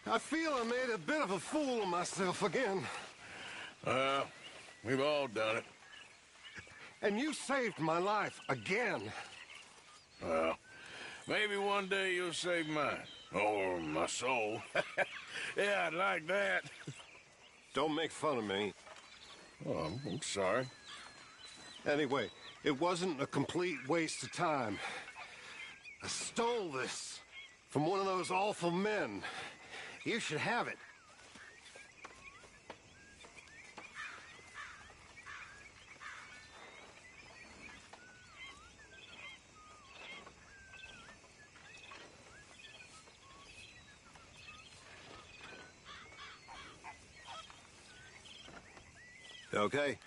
I feel I made a bit of a fool of myself again. Well, we've all done it. And you saved my life again. Well, maybe one day you'll save mine. Or my soul. Yeah, I'd like that. Don't make fun of me. Oh, I'm sorry. Anyway, it wasn't a complete waste of time. I stole this from one of those awful men. You should have it. Okay.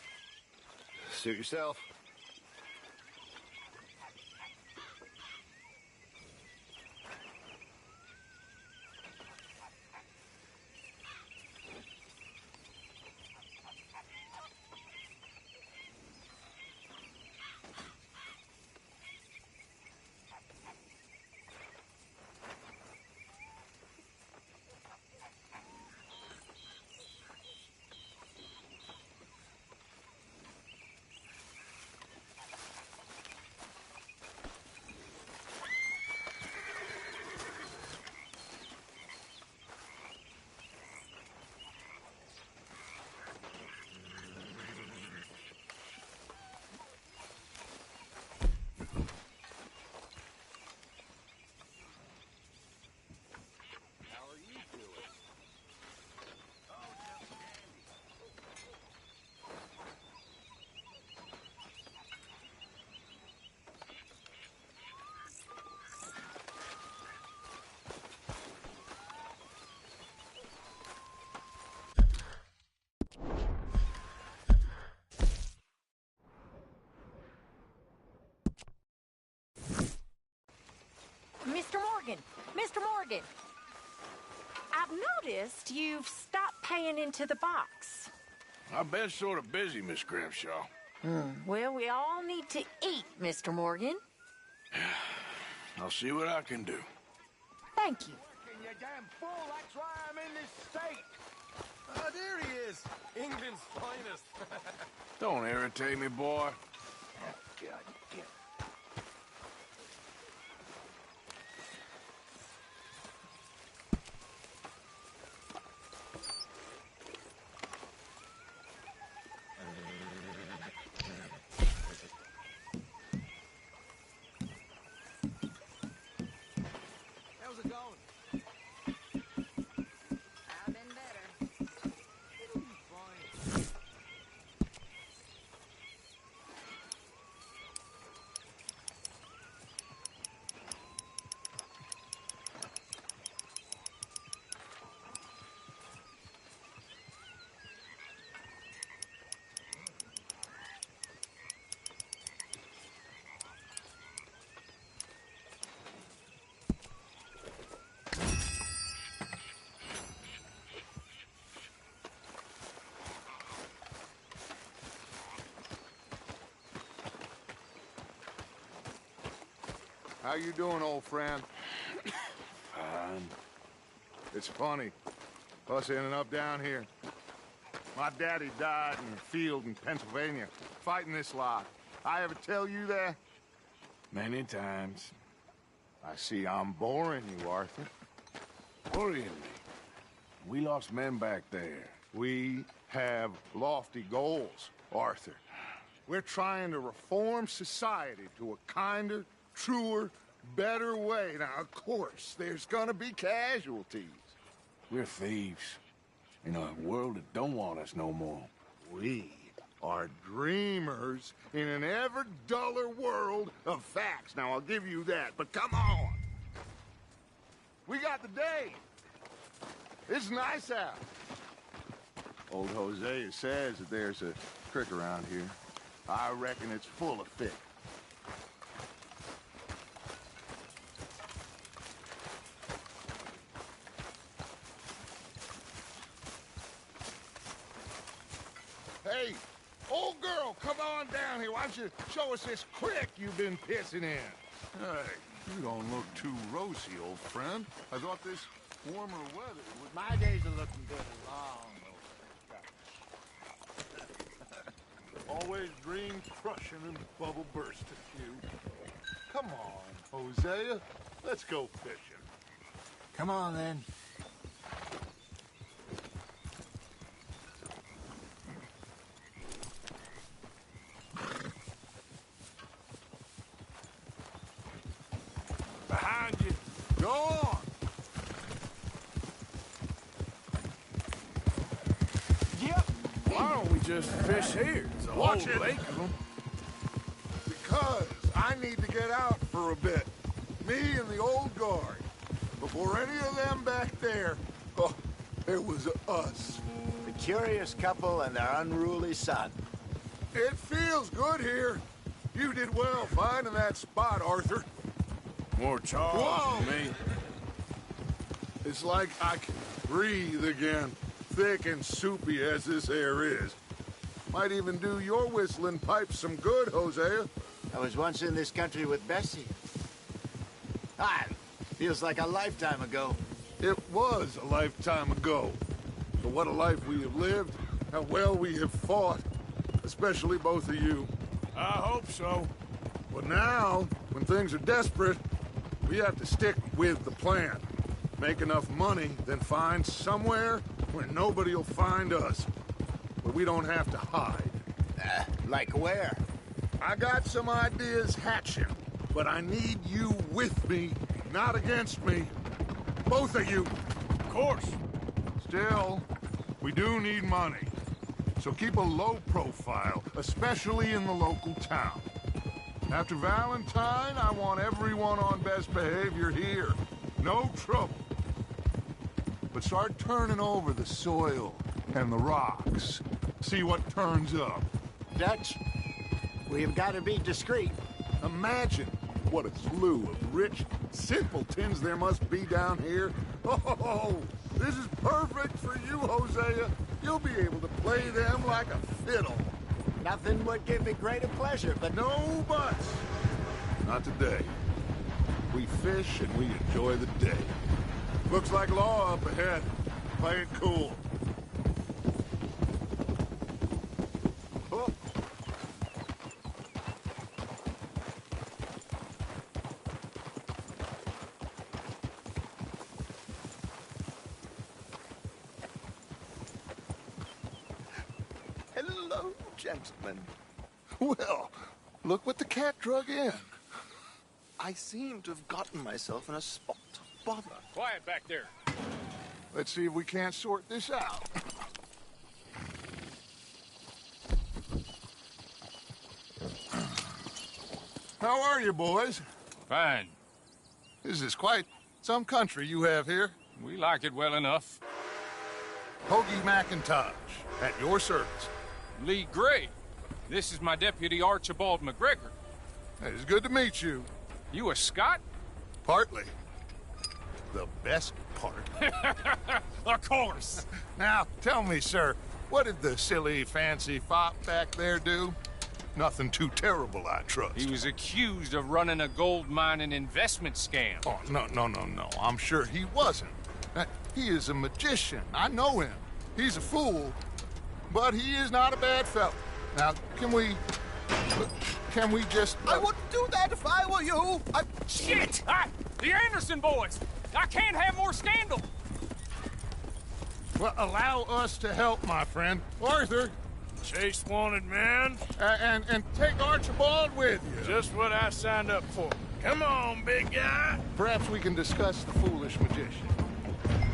Suit yourself. Mr. Morgan! Mr. Morgan! I've noticed you've stopped paying into the box. I've been sort of busy, Miss Grimshaw. Well, we all need to eat, Mr. Morgan. I'll see what I can do. Thank you. You damn fool, that's why I'm in this state. Oh, there he is. England's finest. Don't irritate me, boy. God damn. How's it going? I've been better. It'll be fine. How you doing, old friend? Fine. It's funny, us ending up down here. My daddy died in a field in Pennsylvania, fighting this lot. I ever tell you that? Many times. I see I'm boring you, Arthur. Worrying me. We lost men back there. We have lofty goals, Arthur. We're trying to reform society to a kinder, truer, better way. Now, of course, there's gonna be casualties. We're thieves. In a world that don't want us no more. We are dreamers in an ever duller world of facts. Now, I'll give you that, but come on. We got the day. It's nice out. Old Hosea says that there's a creek around here. I reckon it's full of fish. Hey, old girl, come on down here. Why don't you show us this creek you've been pissing in? Hey, you don't look too rosy, old friend. I thought this Warmer weather. My days are looking good and long. Always dream crushing and bubble bursting, you. Come on, Hosea. Let's go fishing. Come on, then. Behind you. Go on. Yep. Why don't we just fish here? There's a Watch whole it. lake of them. Because I need to get out for a bit. Me and the old guard. Before any of them back there, oh, it was us. The curious couple and their unruly son. It feels good here. You did well finding that spot, Arthur. More Charles Whoa. than me. It's like I can breathe again, thick and soupy as this air is. Might even do your whistling pipes some good, Hosea. I was once in this country with Bessie. Ah, feels like a lifetime ago. It was a lifetime ago. But what a life we have lived, how well we have fought, especially both of you. I hope so. But now, when things are desperate, we have to stick with the plan. Make enough money, then find somewhere where nobody will find us. Where we don't have to hide. Like where? I got some ideas hatching, but I need you with me, not against me. Both of you. Of course. Still, we do need money. So keep a low profile, especially in the local town. After Valentine, I want everyone on best behavior here. No trouble. But start turning over the soil and the rocks. See what turns up. Dutch, we've got to be discreet. Imagine what a slew of rich simpletons there must be down here. Oh, this is perfect for you, Hosea. You'll be able to play them like a fiddle. Nothing would give me greater pleasure, but No buts. Not today. We fish and we enjoy the day. Looks like law up ahead. Play it cool. Oh. Hello, gentlemen. Well, look what the cat drug in. I seem to have gotten myself in a spot of bother. Quiet back there. Let's see if we can't sort this out. How are you, boys? Fine. This is quite some country you have here. We like it well enough. Hoagie McIntosh, at your service. Lee Gray. This is my deputy Archibald McGregor. It's good to meet you. You a Scot? Partly. The best part. Of course. Now, tell me, sir, what did the silly, fancy fop back there do? Nothing too terrible, I trust. He was accused of running a gold mining investment scam. Oh, no. I'm sure he wasn't. He is a magician. I know him. He's a fool, but he is not a bad fellow. Now, can we just... I wouldn't do that if I were you. Shit! The Anderson boys! I can't have more scandal! Well, allow us to help, my friend. Arthur, Chase wanted man. and take Archibald with you. Just what I signed up for. Come on, big guy. Perhaps we can discuss the foolish magician.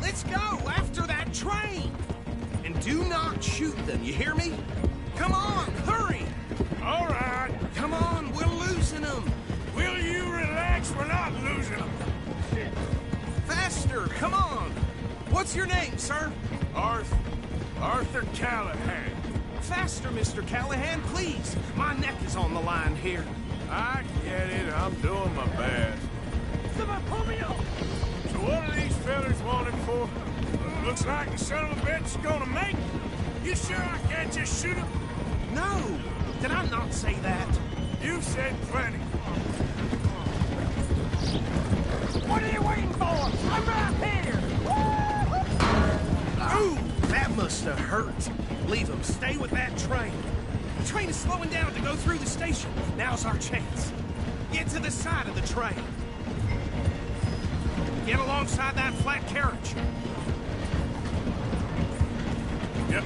Let's go after that train! And do not shoot them, you hear me? Come on, hurry! All right. Come on, we're losing them! Will you relax? We're not losing them. Faster, come on! What's your name, sir? Arthur Callahan. Faster, Mr. Callahan, please! My neck is on the line here. I get it. I'm doing my best. Someone pull me up! So what are these fellas wanted for? Looks like the son of a bitch is gonna make it. You sure I can't just shoot him? No! Did I not say that? You said plenty. What are you waiting for? I'm right here! Ooh, that must have hurt. Leave him. Stay with that train. The train is slowing down to go through the station. Now's our chance. Get to the side of the train. Get alongside that flat carriage. Yep.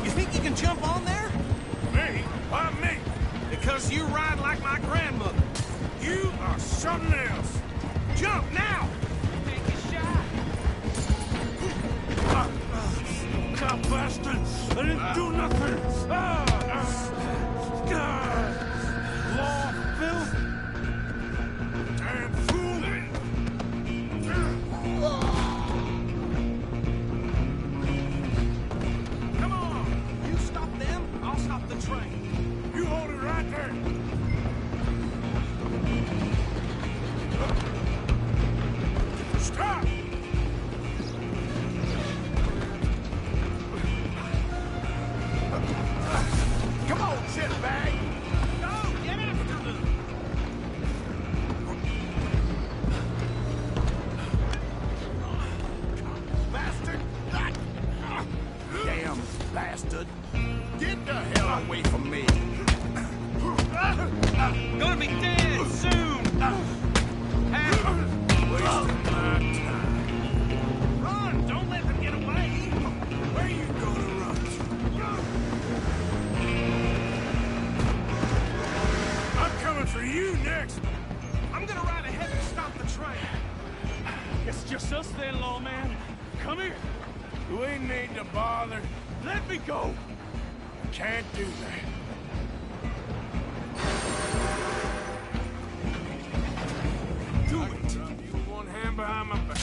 You think you can jump on there? Me? Why me? Because you ride like my grandmother. You are something else. Jump now! Take a shot. God bastard! I didn't do nothing! Law, filth! Damn fool! Come on! You stop them, I'll stop the train. You hold it right there! Stop! Come on, shitbag! Go! Get after them! Bastard! Damn bastard. Get the hell away from me! Gonna be dead soon! Wasting my time. Run! Don't let them get away! Where you gonna run to? I'm coming for you next! I'm gonna ride ahead and stop the train. It's just us then, lawman. Come here. We need to bother. Let me go. Can't do that. Do I it! can drop you with one hand behind my back.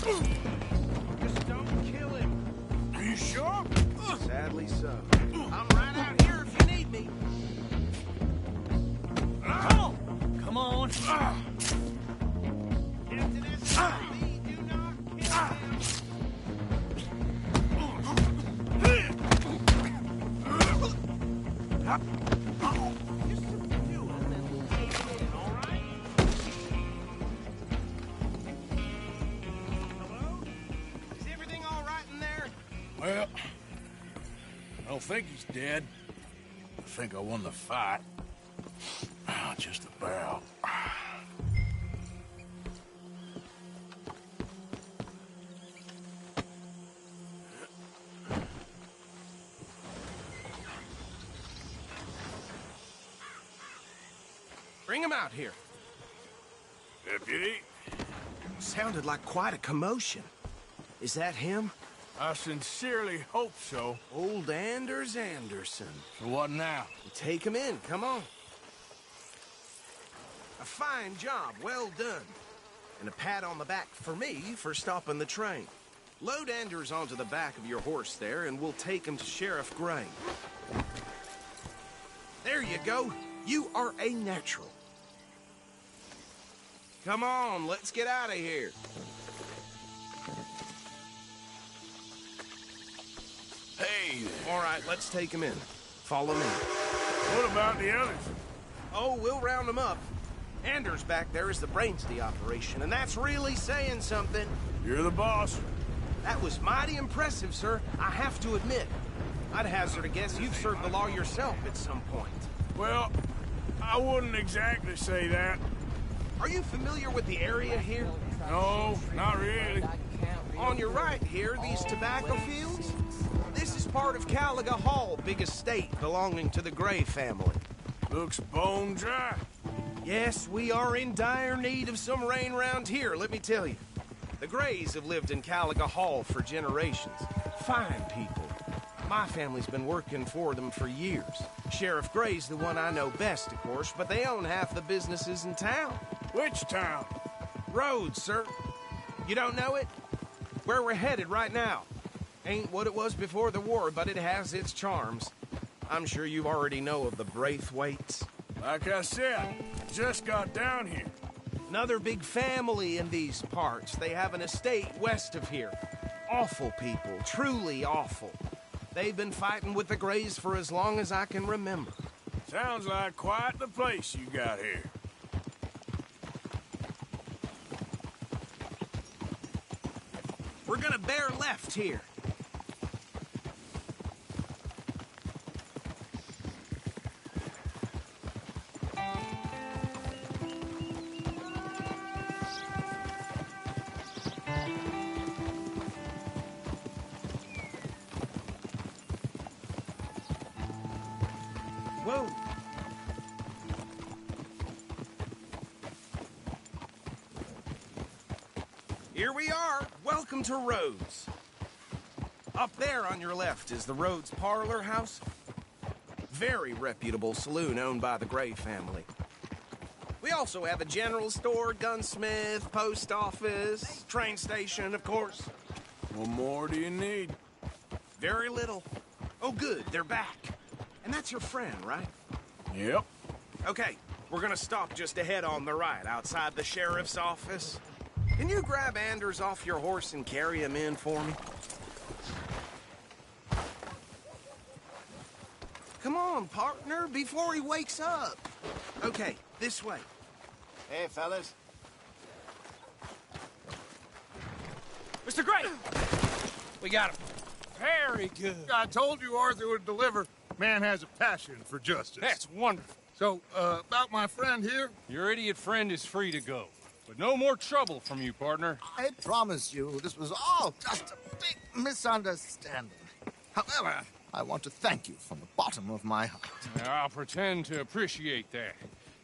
Just don't kill him. Are you sure? Sadly so. I'm right out here if you need me. Come on. Come on. Get to this side. Do not kill him. Just subdue him and we'll take him in, all right? Hello? Is everything all right in there? Well, I don't think he's dead. I think I won the fight. Just about. Bring him out here. Deputy, Sounded like quite a commotion. Is that him? I sincerely hope so. Old Anders Anderson. So what now? Take him in, come on. A fine job, well done. And a pat on the back for me for stopping the train. Load Anders onto the back of your horse there, and we'll take him to Sheriff Gray. There you go. You are a natural. Come on, let's get out of here. Hey there. All right, let's take him in. Follow me. What about the others? Oh, we'll round them up. Anders back there is the brains of the operation, and that's really saying something. You're the boss. That was mighty impressive, sir. I have to admit. I'd hazard a guess you've served the law yourself at some point. Well, I wouldn't exactly say that. Are you familiar with the area here? No, not really. On your right here, these tobacco fields? This is part of Caliga Hall, big estate belonging to the Gray family. Looks bone dry. Yes, we are in dire need of some rain round here, let me tell you. The Grays have lived in Caliga Hall for generations. Fine people. My family's been working for them for years. Sheriff Gray's the one I know best, of course, but they own half the businesses in town. Which town? Rhodes, sir. You don't know it? Where we're headed right now. Ain't what it was before the war, but it has its charms. I'm sure you already know of the Braithwaites. Like I said, just got down here. Another big family in these parts. They have an estate west of here. Awful people, truly awful. They've been fighting with the Grays for as long as I can remember. Sounds like quite the place you got here. We're gonna bear left here. Whoa. Here we are. Welcome to Rhodes. Up there on your left is the Rhodes Parlor House. Very reputable saloon owned by the Gray family. We also have a general store, gunsmith, post office, train station, of course. What more do you need? Very little. Oh, good, they're back. And that's your friend, right? Yep. Okay, we're gonna stop just ahead on the right, outside the sheriff's office. Can you grab Anders off your horse and carry him in for me? Come on, partner, before he wakes up. Okay, this way. Hey, fellas. Mr. Gray! We got him. Very good. I told you Arthur would deliver. Man has a passion for justice. That's wonderful. So, about my friend here? Your idiot friend is free to go. But no more trouble from you, partner. I promise you, this was all just a big misunderstanding. However, I want to thank you from the bottom of my heart. I'll pretend to appreciate that.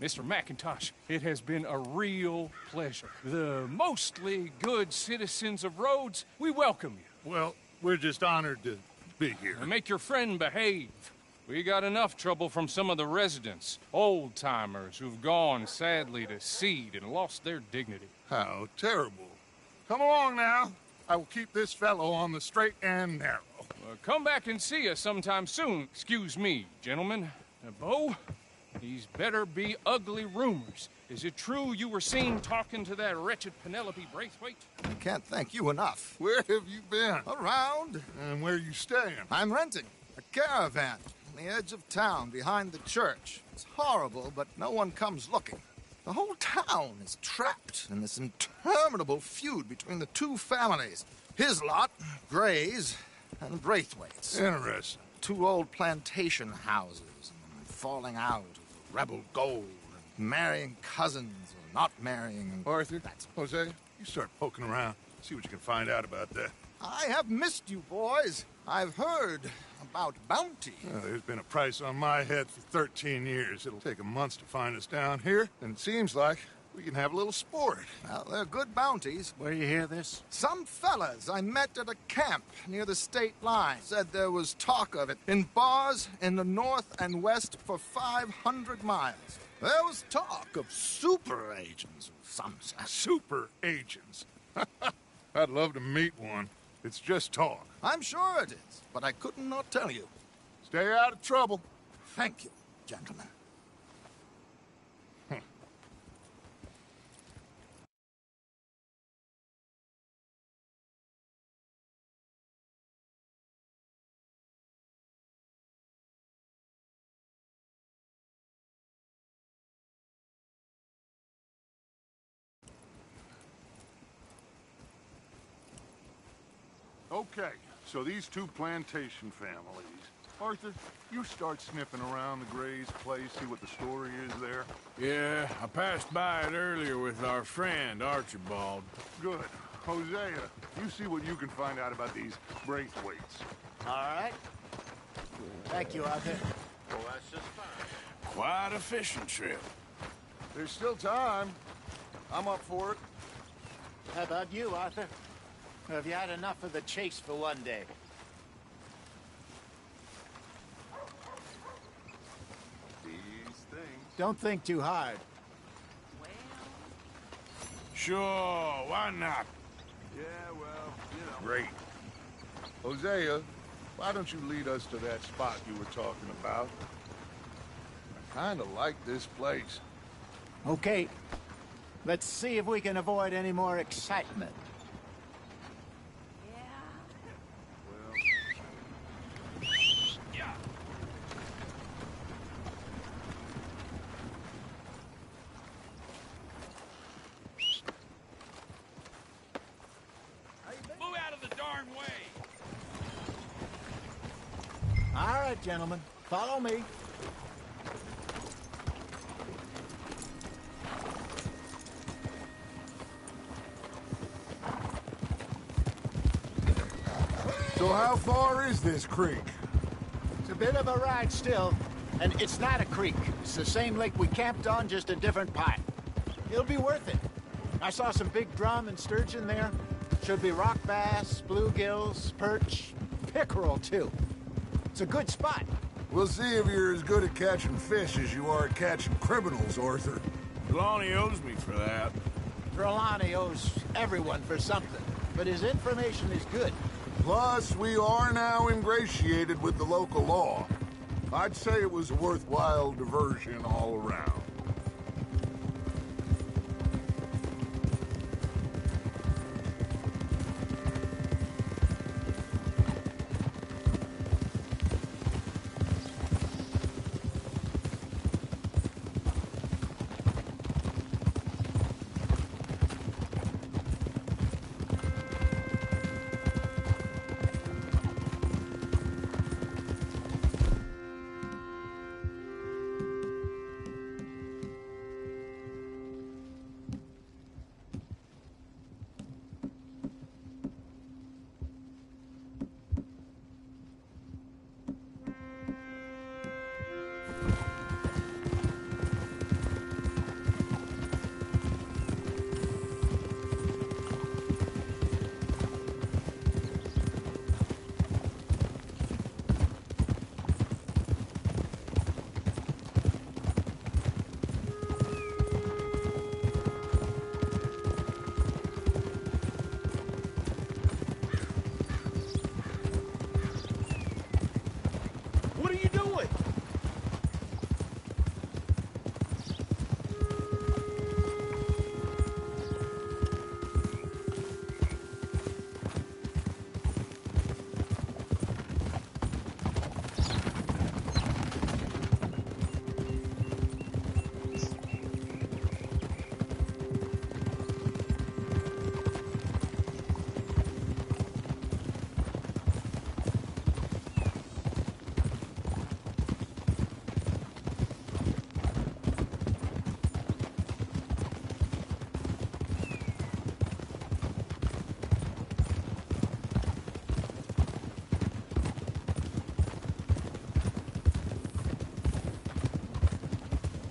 Mr. McIntosh, it has been a real pleasure. The mostly good citizens of Rhodes, we welcome you. Well, we're just honored to be here. And make your friend behave. We got enough trouble from some of the residents, old-timers who've gone, sadly, to seed and lost their dignity. How terrible. Come along now. I will keep this fellow on the straight and narrow. Come back and see us sometime soon. Excuse me, gentlemen. Bo, these better be ugly rumors. Is it true you were seen talking to that wretched Penelope Braithwaite? I can't thank you enough. Where have you been? Around. And where are you staying? I'm renting a caravan on the edge of town behind the church. It's horrible, but no one comes looking. The whole town is trapped in this interminable feud between the two families. His lot, Gray's, and Braithwaite's. Interesting. Two old plantation houses, and falling out of the rebel gold, and marrying cousins or not marrying. Arthur, Jose, you start poking around. See what you can find out about that. I have missed you, boys. I've heard about bounty. Well, there's been a price on my head for 13 years. It'll take 'em months to find us down here, and it seems like we can have a little sport. Well, they're good bounties. Where do you hear this? Some fellas I met at a camp near the state line said there was talk of it in bars in the north and west for 500 miles. There was talk of super agents of some sort. Super agents. I'd love to meet one. It's just talk. I'm sure it is, but I couldn't not tell you. Stay out of trouble. Thank you, gentlemen. Okay, so these two plantation families. Arthur, you start sniffing around the Gray's place, see what the story is there. Yeah, I passed by it earlier with our friend, Archibald. Good. Hosea, you see what you can find out about these Braithwaites. All right. Thank you, Arthur. Well, that's just fine. Quite a fishing trip. There's still time. I'm up for it. How about you, Arthur? Or have you had enough of the chase for one day? These things. Don't think too hard. Sure, why not? Yeah, well, you know. Great. Hosea, why don't you lead us to that spot you were talking about? I kind of like this place. Okay. Let's see if we can avoid any more excitement. Move out of the gentlemen. Follow me. So how far is this creek? It's a bit of a ride still, and it's not a creek. It's the same lake we camped on, just a different part. It'll be worth it. I saw some big drum and sturgeon there. Should be rock bass, bluegills, perch, pickerel too. It's a good spot. We'll see if you're as good at catching fish as you are at catching criminals, Arthur. Lonnie owes me for that. Trelawney owes everyone for something, but his information is good. Plus, we are now ingratiated with the local law. I'd say it was a worthwhile diversion all around. What are you doing?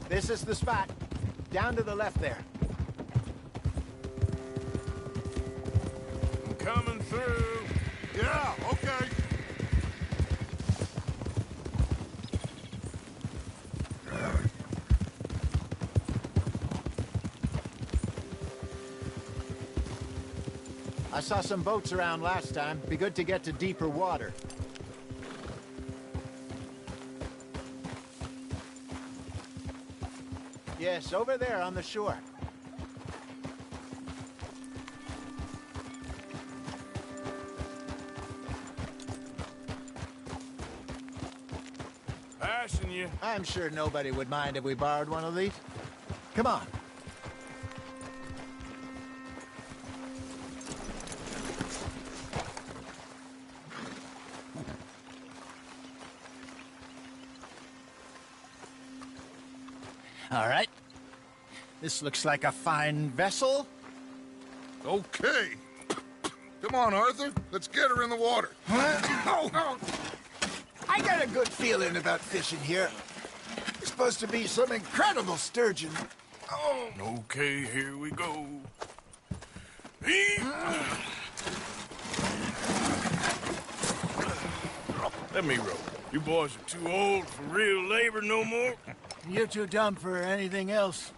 This is the spot. Down to the left there. I'm coming through. Yeah, okay. I saw some boats around last time. Be good to get to deeper water. Yes, over there on the shore. Passing you. I'm sure nobody would mind if we borrowed one of these. Come on. All right. This looks like a fine vessel. Okay. Come on, Arthur. Let's get her in the water. Oh. I got a good feeling about fishing here. It's supposed to be some incredible sturgeon. Oh. Okay, here we go. Let me row. You boys are too old for real labor no more. You're too dumb for anything else.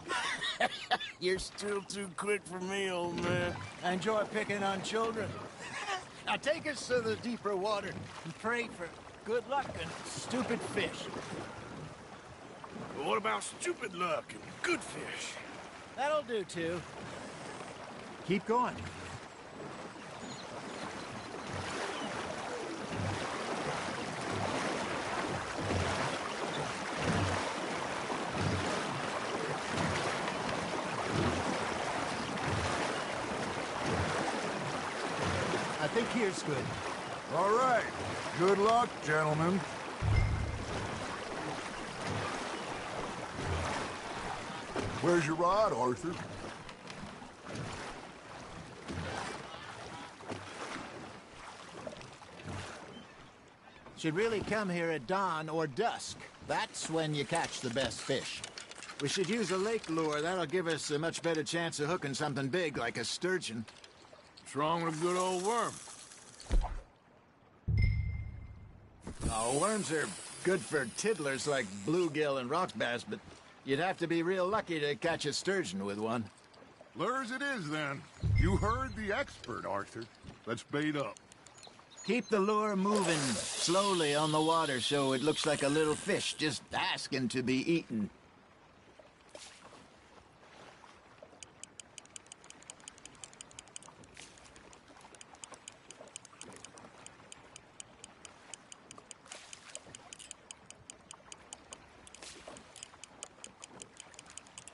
You're still too quick for me, old man. I enjoy picking on children. Now take us to the deeper water and pray for good luck and stupid fish. But what about stupid luck and good fish? That'll do, too. Keep going. I think here's good. All right. Good luck, gentlemen. Where's your rod, Arthur? Should really come here at dawn or dusk. That's when you catch the best fish. We should use a lake lure. That'll give us a much better chance of hooking something big like a sturgeon. What's wrong with a good old worm? Oh, worms are good for tiddlers like bluegill and rock bass, but you'd have to be real lucky to catch a sturgeon with one. Lures it is, then. You heard the expert, Arthur. Let's bait up. Keep the lure moving slowly on the water so it looks like a little fish just asking to be eaten.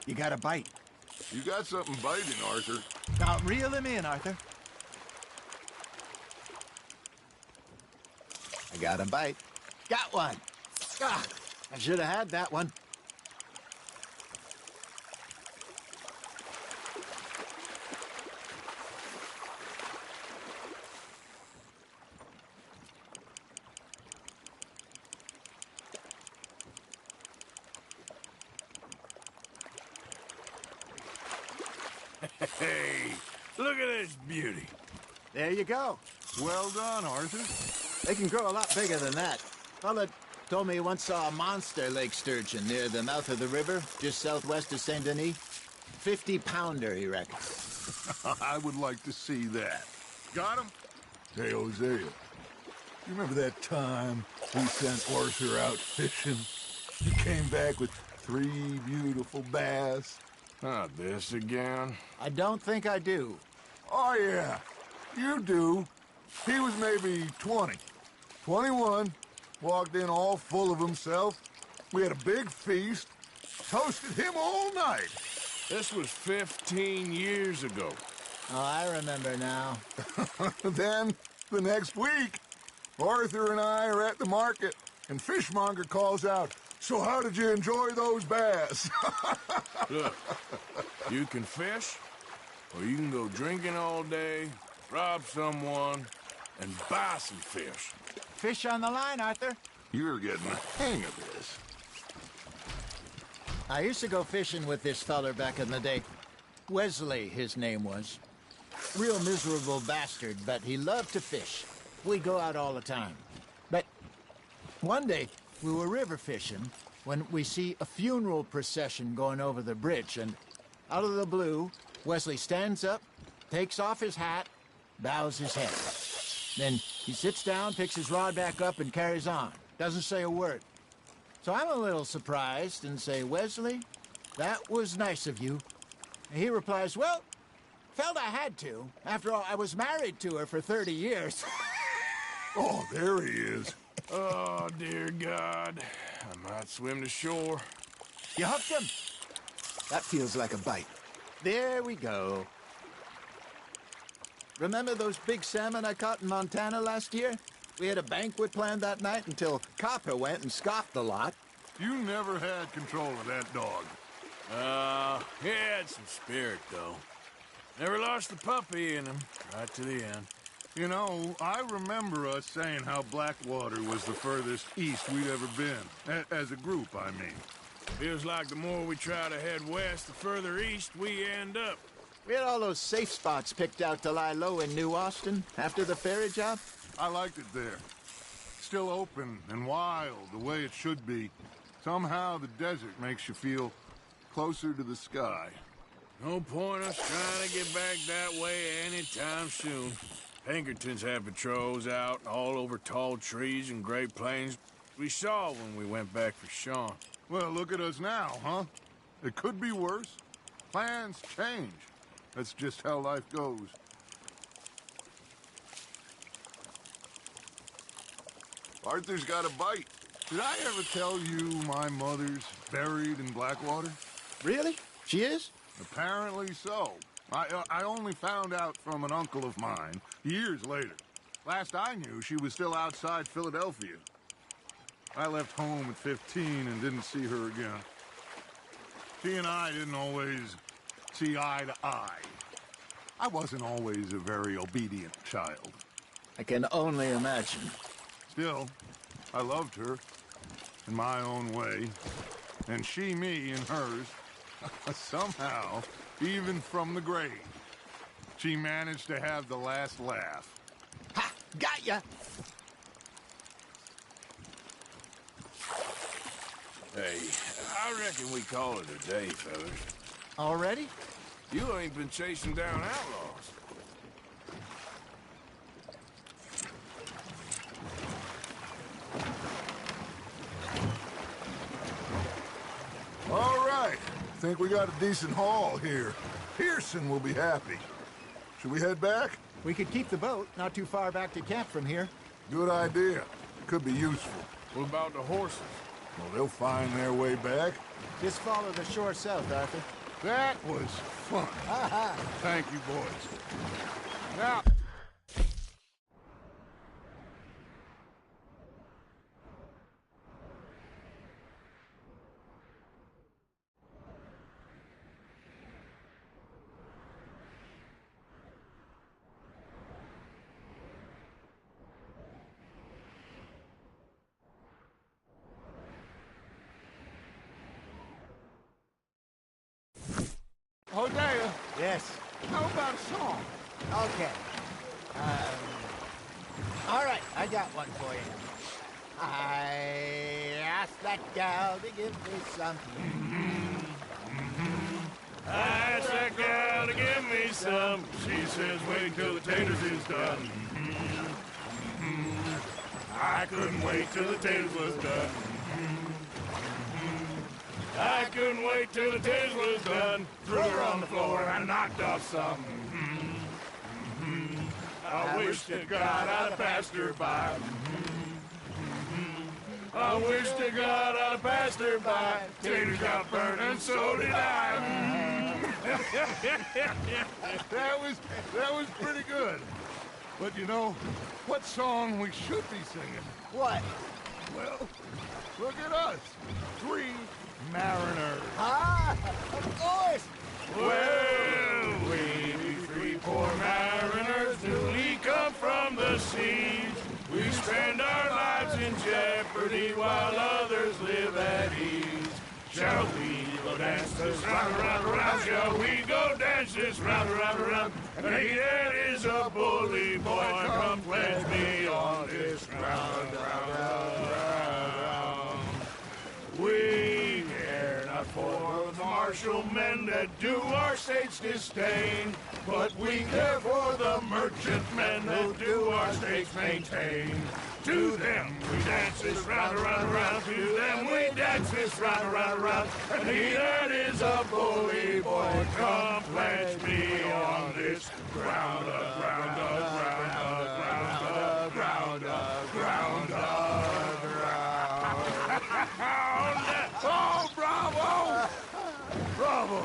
You got a bite. You got something biting, Arthur. Now reel him in, Arthur. I got a bite. Got one. Ah, I should have had that one. Hey, look at this beauty. There you go. Well done, Arthur. They can grow a lot bigger than that. Fella told me he once saw a monster lake sturgeon near the mouth of the river, just southwest of Saint Denis. 50-pounder, he reckons. I would like to see that. Got him? Hey, Hosea. You remember that time we sent Arthur out fishing? He came back with 3 beautiful bass. Not this again. I don't think I do. Oh, yeah. You do. He was maybe 20. 21. Walked in all full of himself. We had a big feast. Toasted him all night. This was 15 years ago. Oh, I remember now. Then, the next week, Arthur and I are at the market, and Fishmonger calls out, "So how did you enjoy those bass?" Look, you can fish, or you can go drinking all day, rob someone, and buy some fish. Fish on the line, Arthur. You're getting the hang of this. I used to go fishing with this feller back in the day. Wesley, his name was. Real miserable bastard, but he loved to fish. We'd go out all the time. But one day, we were river fishing when we see a funeral procession going over the bridge, and out of the blue, Wesley stands up, takes off his hat, bows his head. Then he sits down, picks his rod back up, and carries on. Doesn't say a word. So I'm a little surprised and say, "Wesley, that was nice of you." And he replies, "Well, felt I had to. After all, I was married to her for 30 years. Oh, there he is. Oh, dear God. I might swim to shore. You hooked him? That feels like a bite. There we go. Remember those big salmon I caught in Montana last year? We had a banquet planned that night until Copper went and scoffed the lot. You never had control of that dog. He had some spirit, though. Never lost the puppy in him, right to the end. You know, I remember us saying how Blackwater was the furthest east we'd ever been. As a group, I mean. Feels like the more we try to head west, the further east we end up. We had all those safe spots picked out to lie low in New Austin after the ferry job. I liked it there. Still open and wild, the way it should be. Somehow the desert makes you feel closer to the sky. No point us trying to get back that way anytime soon. Pinkertons have patrols out all over tall trees and Great Plains. We saw when we went back for Sean. Well, look at us now, huh? It could be worse. Plans change. That's just how life goes. Arthur's got a bite. Did I ever tell you my mother's buried in Blackwater? Really? She is? Apparently so. I only found out from an uncle of mine years later. Last I knew, she was still outside Philadelphia. I left home at 15 and didn't see her again. She and I didn't always see eye to eye. I wasn't always a very obedient child. I can only imagine. Still, I loved her in my own way, and she me in hers. Somehow, even from the grave, she managed to have the last laugh. Ha! Got ya! Hey, I reckon we call it a day, fellas. Already? You ain't been chasing down outlaws. All right. Think we got a decent haul here. Pearson will be happy. Should we head back? We could keep the boat not too far back to camp from here. Good idea. Could be useful. What about the horses? Well, they'll find their way back. Just follow the shore south, Arthur. That was fun. Thank you, boys. Now... Hosea, Yes. how about a song? Okay. All right, I got one for you. I asked that gal to give me some. I asked that gal to give me some. She says, wait till the taters is done. I couldn't wait till the taters was done. I couldn't wait till the taters was done. Threw her on the floor and I knocked off some. I wish to God I'd have passed her by. I wish to God I'd have passed her by. Taters got burned and so did I. That was pretty good. But you know, what song we should be singing? What? Well, look at us. 3 mariners. Ah, of course. Well, we be 3 poor mariners newly come from the seas. We spend our lives in jeopardy while others live at ease. Shall we go dance this round, round, round? Shall we go dance this round, round, round? Hey, that is a bully boy. Come pledge me on this round, round, round, round. We care not for the martial men that do our state's disdain, but we care for the merchant men that do our states maintain. To them we dance this round, around, around. To them we dance this round, around, around. And he that is a bully boy, come pledge me on this ground, ground, ground, ground, ground, ground, ground. Oh, bravo! Bravo!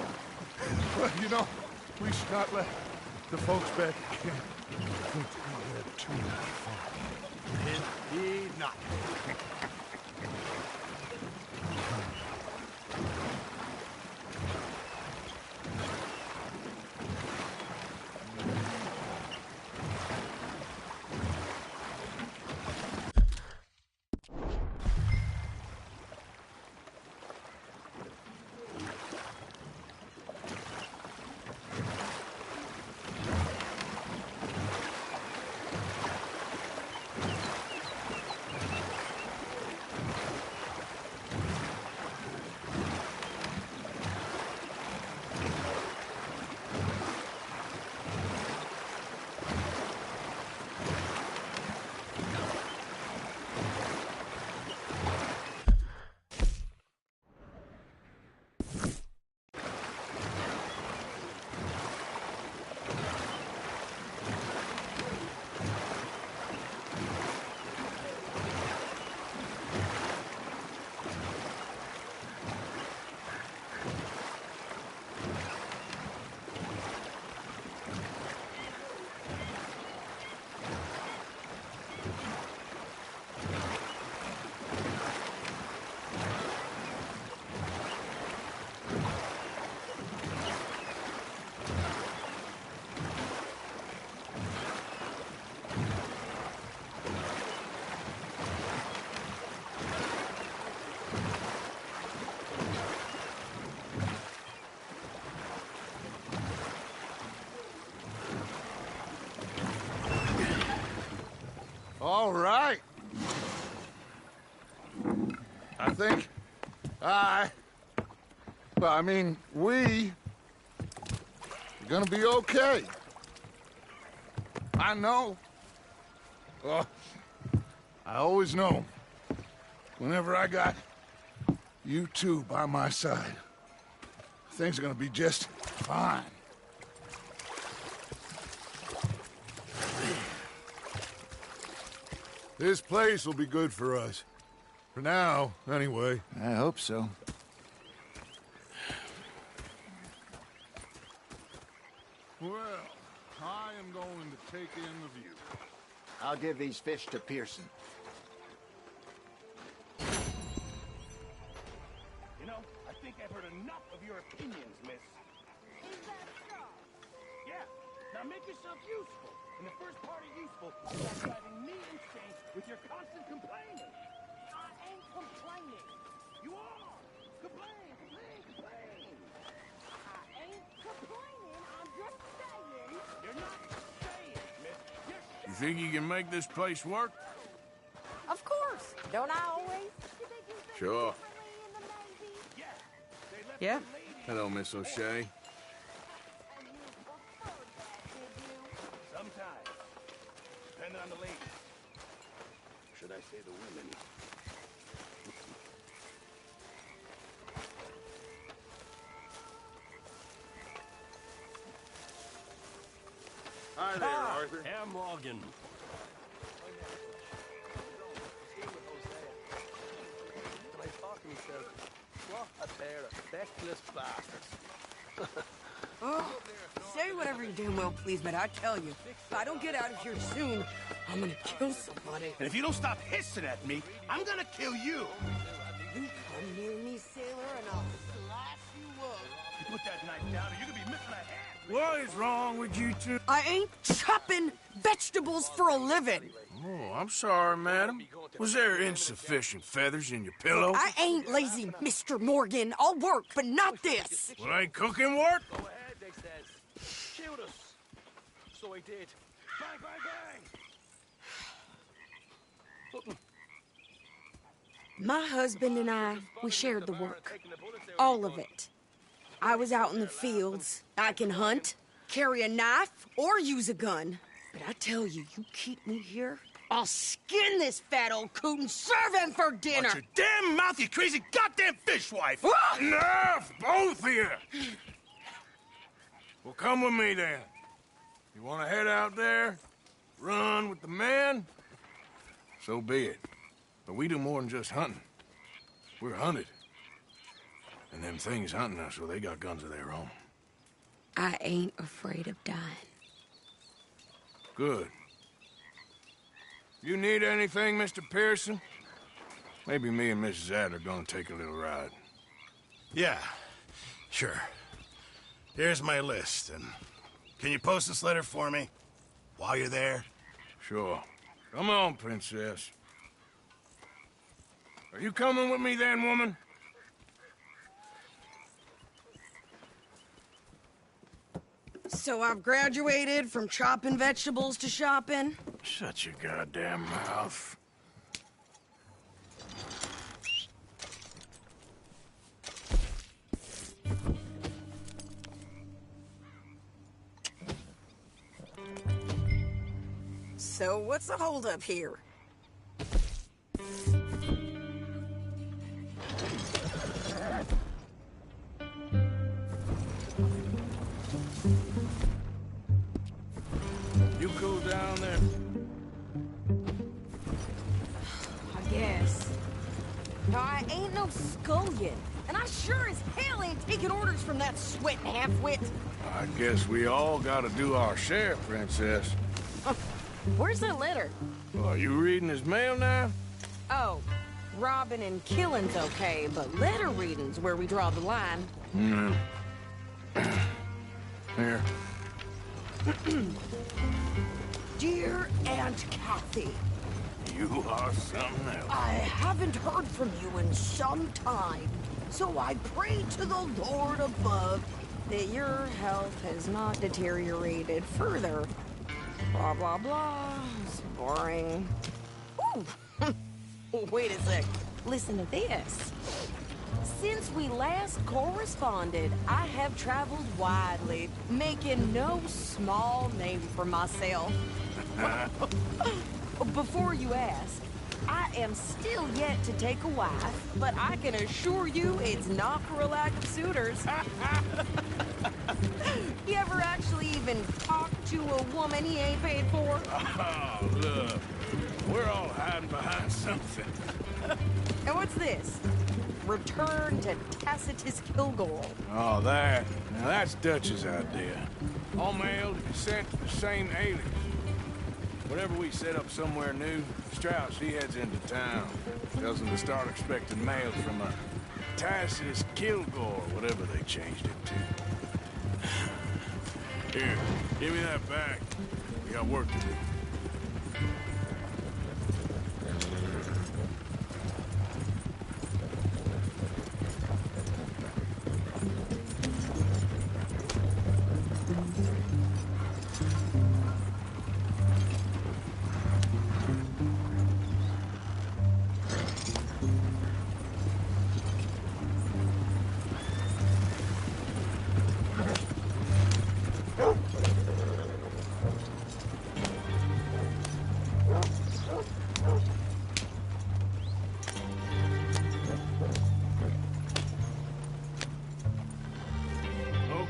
Well, you know, we should not let the folks back again think that we had too much fun. Indeed not. All right. I think we are gonna be okay. I know. Well, I always know. Whenever I got you two by my side, things are gonna be just fine. This place will be good for us. For now, anyway. I hope so. Well, I am going to take in the view. I'll give these fish to Pearson. You know, I think I've heard enough of your opinions, miss. Is that so? Yeah. Now make yourself useful. And the first part of useful is not driving me insane with your constant complaining. I ain't complaining. You are! Complain, complain, complain! I ain't complaining. I'm just saying. You're not saying, miss. You're You think you can make this place work? Of course. Don't I always? Sure. yeah. They left Yeah. the lady. Hello, Miss O'Shea. Sometimes. Depending on the lady. Should I say the women? Hi there, Arthur. Herr Morgan. I thought to myself, what a pair of feckless bastards. Oh, say whatever you damn well please, but I tell you, if I don't get out of here soon, I'm gonna kill somebody. And if you don't stop hissing at me, I'm gonna kill you. You come near me, sailor, and I'll slice you up. You put that knife down or you're gonna be missing a hand. What is wrong with you two? I ain't chopping vegetables for a living. Oh, I'm sorry, madam. Was there insufficient feathers in your pillow? I ain't lazy, Mr. Morgan. I'll work, but not this. Well, ain't cooking work? Go ahead, they says. Shoot us. So I did. Bang, bang, bang! My husband and I, we shared the work. All of it. I was out in the fields. I can hunt, carry a knife, or use a gun. But I tell you, you keep me here, I'll skin this fat old coot and serve him for dinner. Watch your damn mouth, you crazy goddamn fishwife! Enough, both of you! Well, come with me then. You want to head out there, run with the men? So be it. But we do more than just hunting. We're hunted. And them things hunting us, well, they got guns of their own. I ain't afraid of dying. Good. You need anything, Mr. Pearson? Maybe me and Mrs. Adler gonna take a little ride. Yeah, sure. Here's my list, and can you post this letter for me while you're there? Sure. Come on, Princess. Are you coming with me then, woman? So I've graduated from chopping vegetables to shopping? Shut your goddamn mouth. So what's the holdup here? You cool down there? I guess. I ain't no scullion, and I sure as hell ain't taking orders from that sweating half-wit. I guess we all gotta do our share, Princess. Where's that letter? Are you reading his mail now? Oh, robbing and killing's okay, but letter reading's where we draw the line. Here. Dear Aunt Kathy, You are something else. I haven't heard from you in some time, so I pray to the Lord above that your health has not deteriorated further. Blah, blah, blah. It's boring. Oh, wait a sec. Listen to this. Since we last corresponded, I have traveled widely, making no small name for myself. Before you ask, I am still yet to take a wife, but I can assure you it's not for a lack of suitors. You ever actually even talked to a woman he ain't paid for? Oh, look. We're all hiding behind something. And what's this? Return to Tacitus Kilgore. Oh, that. Now, that's Dutch's idea. All mailed, sent to the same alias. Whenever we set up somewhere new, Strauss, he heads into town. Tells them to start expecting mail from a Tacitus Kilgore, whatever they changed it to. Here, give me that back. We got work to do.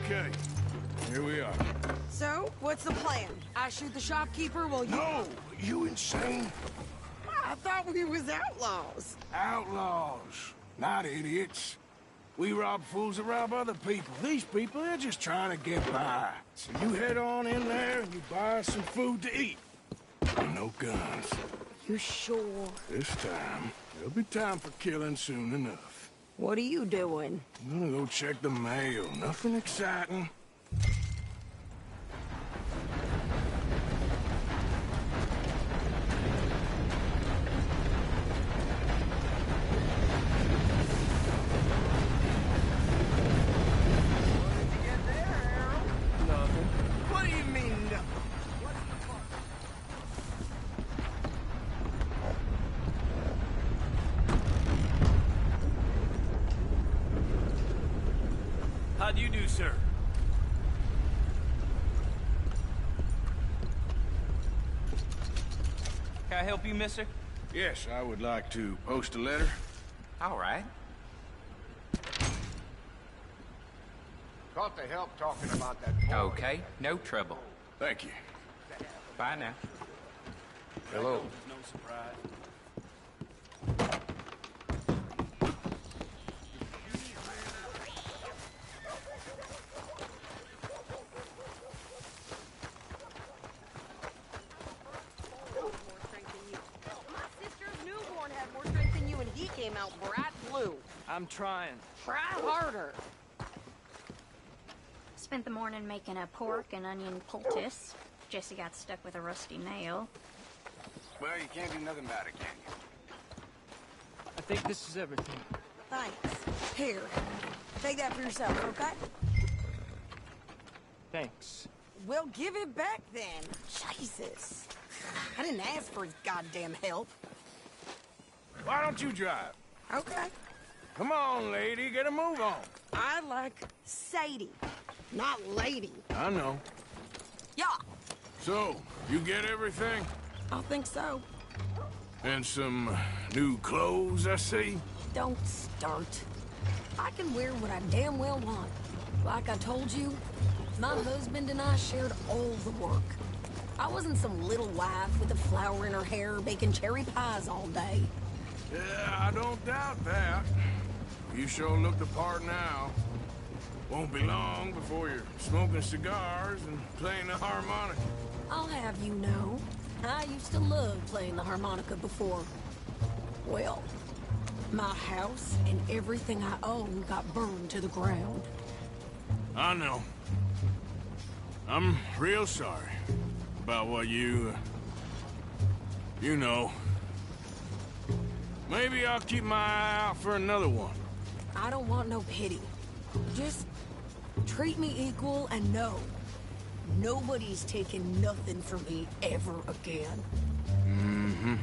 Okay, here we are. So, what's the plan? I shoot the shopkeeper while you... No! You insane? I thought we was outlaws. Outlaws, not idiots. We rob fools that rob other people. These people, they're just trying to get by. So you head on in there and you buy us some food to eat. And no guns. You sure? This time, there'll be time for killing soon enough. What are you doing? I'm gonna go check the mail. Nothing exciting. Nothing. What do you mean, nothing? How do you do, sir? Can I help you, mister? Yes, I would like to post a letter. All right. Caught the help talking about that boy. Okay, no trouble. Thank you. Bye now. Hello. No surprise. My sister's newborn had more strength than you, and he came out bright blue. I'm trying. Try harder. Spent the morning making a pork and onion poultice. Jesse got stuck with a rusty nail. Well, you can't do nothing about it, can you? I think this is everything. Thanks. Here, take that for yourself, okay? Thanks. Well, give it back then. Jesus. I didn't ask for his goddamn help. Why don't you drive? Okay. Come on, lady, get a move on. I like Sadie, not lady. I know. Yeah, So, you get everything? I think so. And some new clothes, I see? Don't start. I can wear what I damn well want. Like I told you, my husband and I shared all the work. I wasn't some little wife with a flower in her hair baking cherry pies all day. Yeah, I don't doubt that. You sure look the part now. Won't be long before you're smoking cigars and playing the harmonica. I'll have you know, I used to love playing the harmonica before. Well, my house and everything I own got burned to the ground. I know. I'm real sorry about what you know. Maybe I'll keep my eye out for another one. I don't want no pity. Just treat me equal and know nobody's taking nothing from me ever again. Mm-hmm.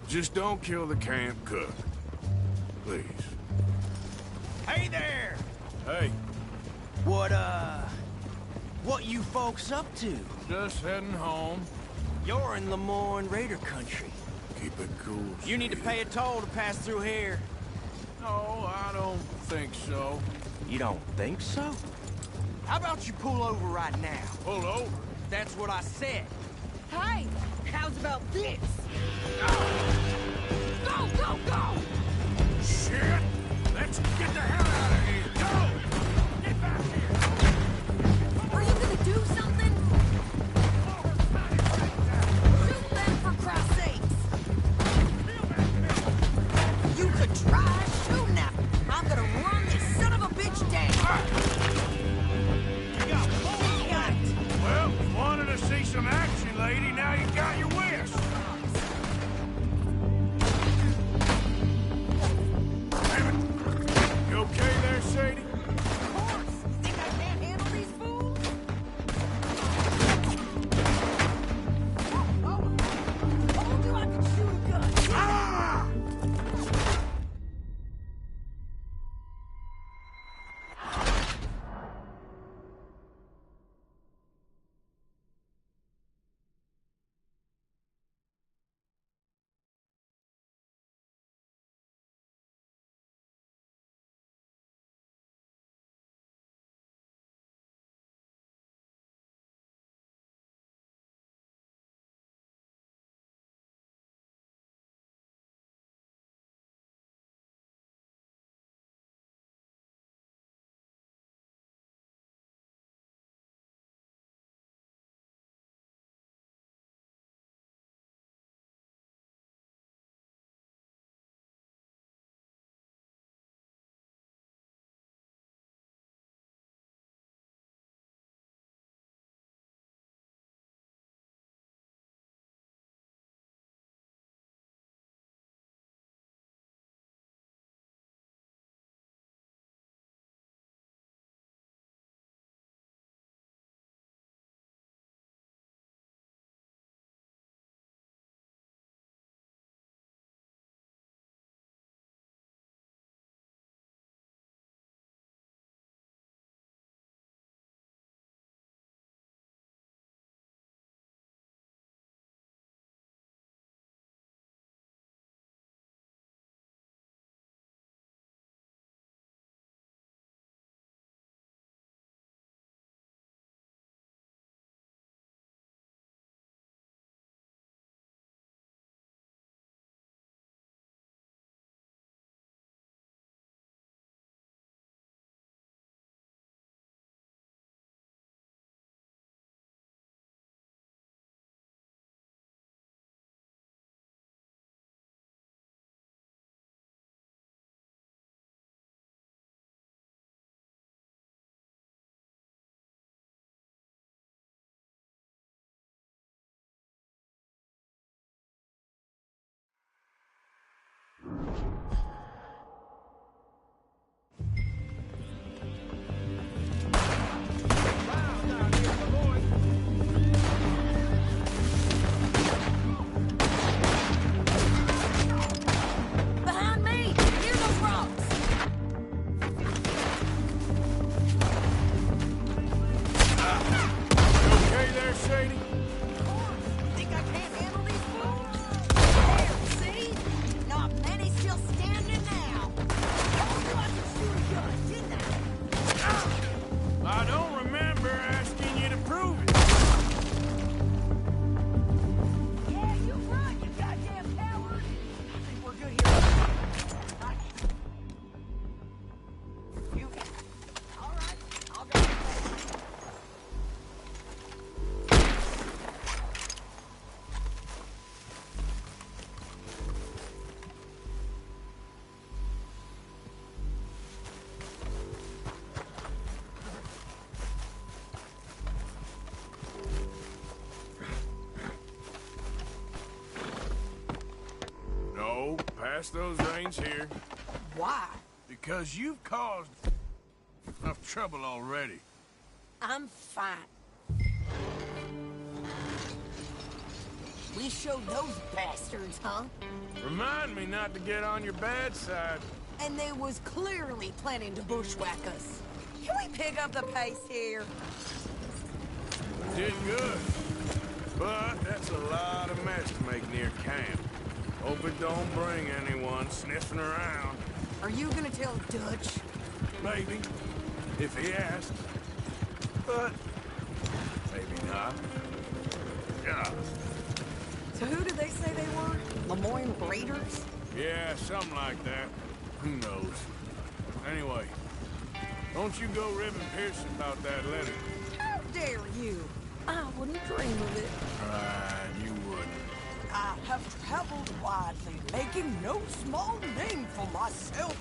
Just don't kill the camp cook. Please. Hey there! Hey, What you folks up to? just heading home. You're in Lemoyne Raider country. Keep it cool. You need to pay a toll to pass through here. No, I don't think so. You don't think so? How about you pull over right now? Pull over? That's what I said. Hey, how's about this? Go, go, go! Shit! Let's get the hell out of here! Go! Get back here! Are you gonna do something? Shoot them, for Christ's sakes! You could try shooting at me. I'm gonna run this son of a bitch down. Got it. Well, you wanted to see some action, lady. Now you got your wish. You okay there, Sadie? Of course. You think I can't handle these fools? Told you I could shoot a gun. Ah! Behind me! Near those rocks! You okay there, Sadie? You think I can't handle these fools? There, see? Not many still standing now. Told you I could shoot a gun, didn't I? I don't remember asking you to prove it. Yeah, you run, you goddamn coward! I think we're good here. You... All right, I'll go. No, pass those reins here. Why? Because you've caused enough trouble already. I'm fine. we showed those bastards, huh? Remind me not to get on your bad side. And they was clearly planning to bushwhack us. Can we pick up the pace here? Did good. But that's a lot of mess to make near camp. Hope it don't bring anyone sniffing around. Are you gonna tell Dutch? Maybe, if he asks. But maybe not. Yeah. So who did they say they were? Lemoyne Raiders? Yeah, something like that. Who knows? Anyway, don't you go ribbing Pearson about that letter. How dare you? I wouldn't dream of it. Right, you wouldn't. I have traveled widely, making no small name for myself.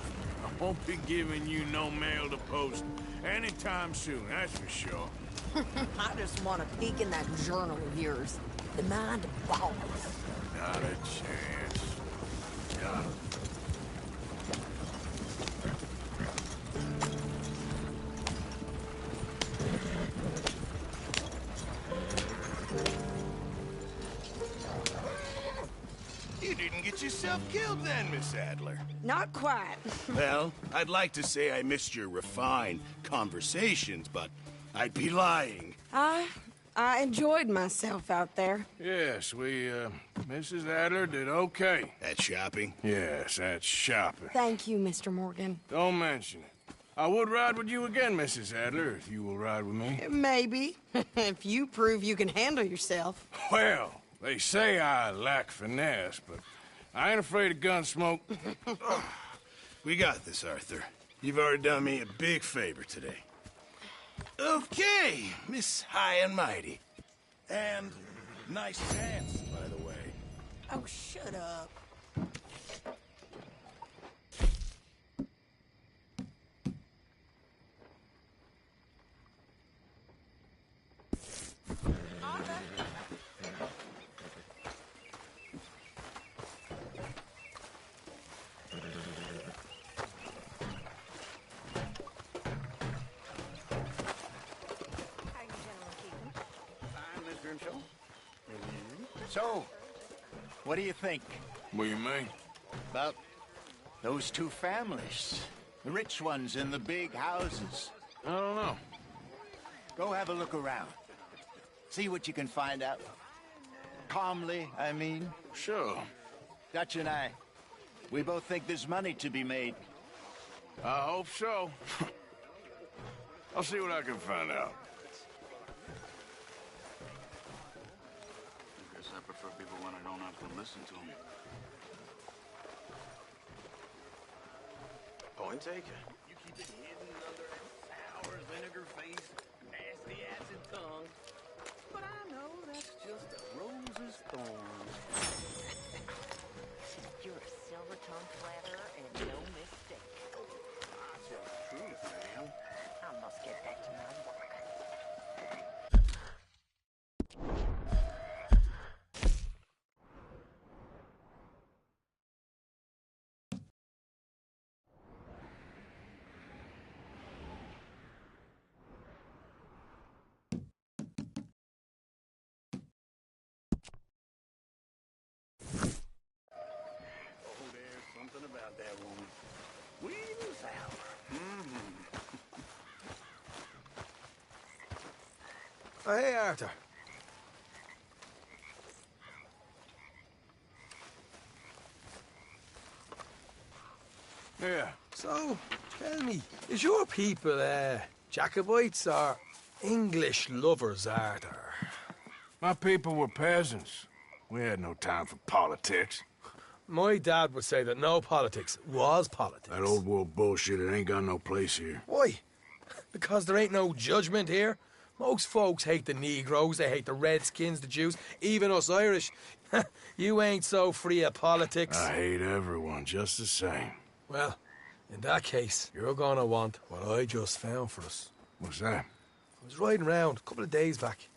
I won't be giving you no mail to post anytime soon, that's for sure. I just want to peek in that journal of yours. The mind of balls. Not a chance. Not a... You didn't get yourself killed then, Miss Adler. Not quite. Well, I'd like to say I missed your refined conversations, but I'd be lying. I enjoyed myself out there. Yes, Mrs. Adler did okay. At shopping? Yes, at shopping. Thank you, Mr. Morgan. Don't mention it. I would ride with you again, Mrs. Adler, if you will ride with me. Maybe. If you prove you can handle yourself. Well, they say I lack finesse, but I ain't afraid of gun smoke. We got this, Arthur. You've already done me a big favor today. Okay, Miss High and Mighty. And nice chance, by the way. Oh, shut up. So, what do you think What do you mean? about those two families? The rich ones in the big houses. I don't know. Go have a look around. See what you can find out. Calmly, I mean. Sure. Dutch and I, we both think there's money to be made. I hope so. I'll see what I can find out. I guess I prefer people when I don't have to listen to them. Point taken. You keep it hidden under that sour vinegar face, nasty acid tongue. But I know that's just a rose's thorn. You're a silver-tongued flatterer and no mistake. I tell the truth, ma'am. I must get back to my work. Oh, there's something about that woman. Sweet and sour. Oh, hey, Arthur. Yeah. So, tell me, is your people, Jacobites or English lovers, Arthur? My people were peasants. We had no time for politics. My dad would say that no politics was politics. That old world bullshit, it ain't got no place here. Why? Because there ain't no judgment here. Most folks hate the Negroes, they hate the Redskins, the Jews, even us Irish. You ain't so free of politics. I hate everyone just the same. Well, in that case, you're gonna want what I just found for us. What's that? I was riding around a couple of days back.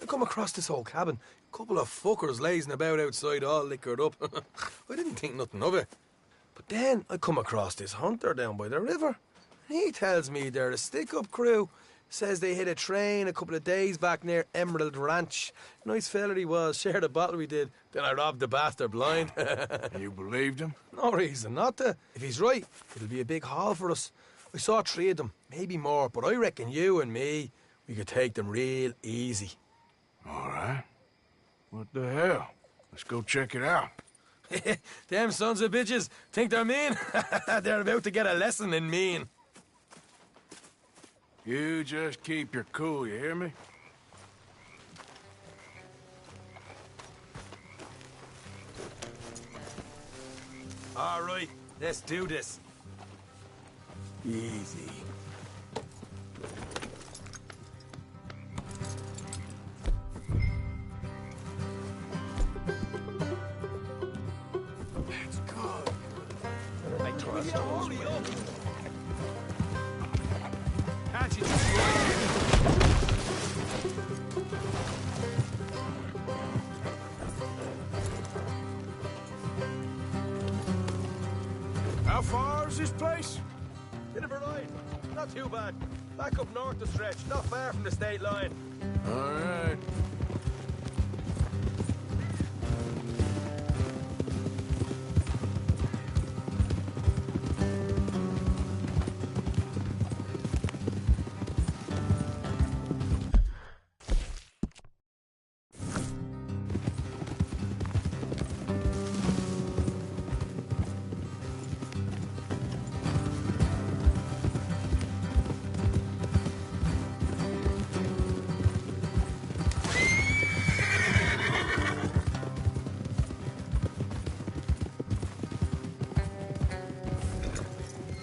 I come across this old cabin. A couple of fuckers lazing about outside all liquored up. I didn't think nothing of it. But then I come across this hunter down by the river. He tells me they're a stick-up crew Says they hit a train a couple of days back near Emerald Ranch. Nice fella he was. Shared a bottle we did. Then I robbed the bastard blind. You believed him? No reason not to. If he's right, it'll be a big haul for us. I saw 3 of them, maybe more, but I reckon you and me, we could take them real easy. All right. What the hell? Let's go check it out. Them sons of bitches think they're mean. They're about to get a lesson in mean. You just keep your cool, you hear me? All right, let's do this. Easy. That's good. I trust those men. Can't you How far is this place? Bit of a ride. Not too bad. Back up north the stretch, not far from the state line. All right.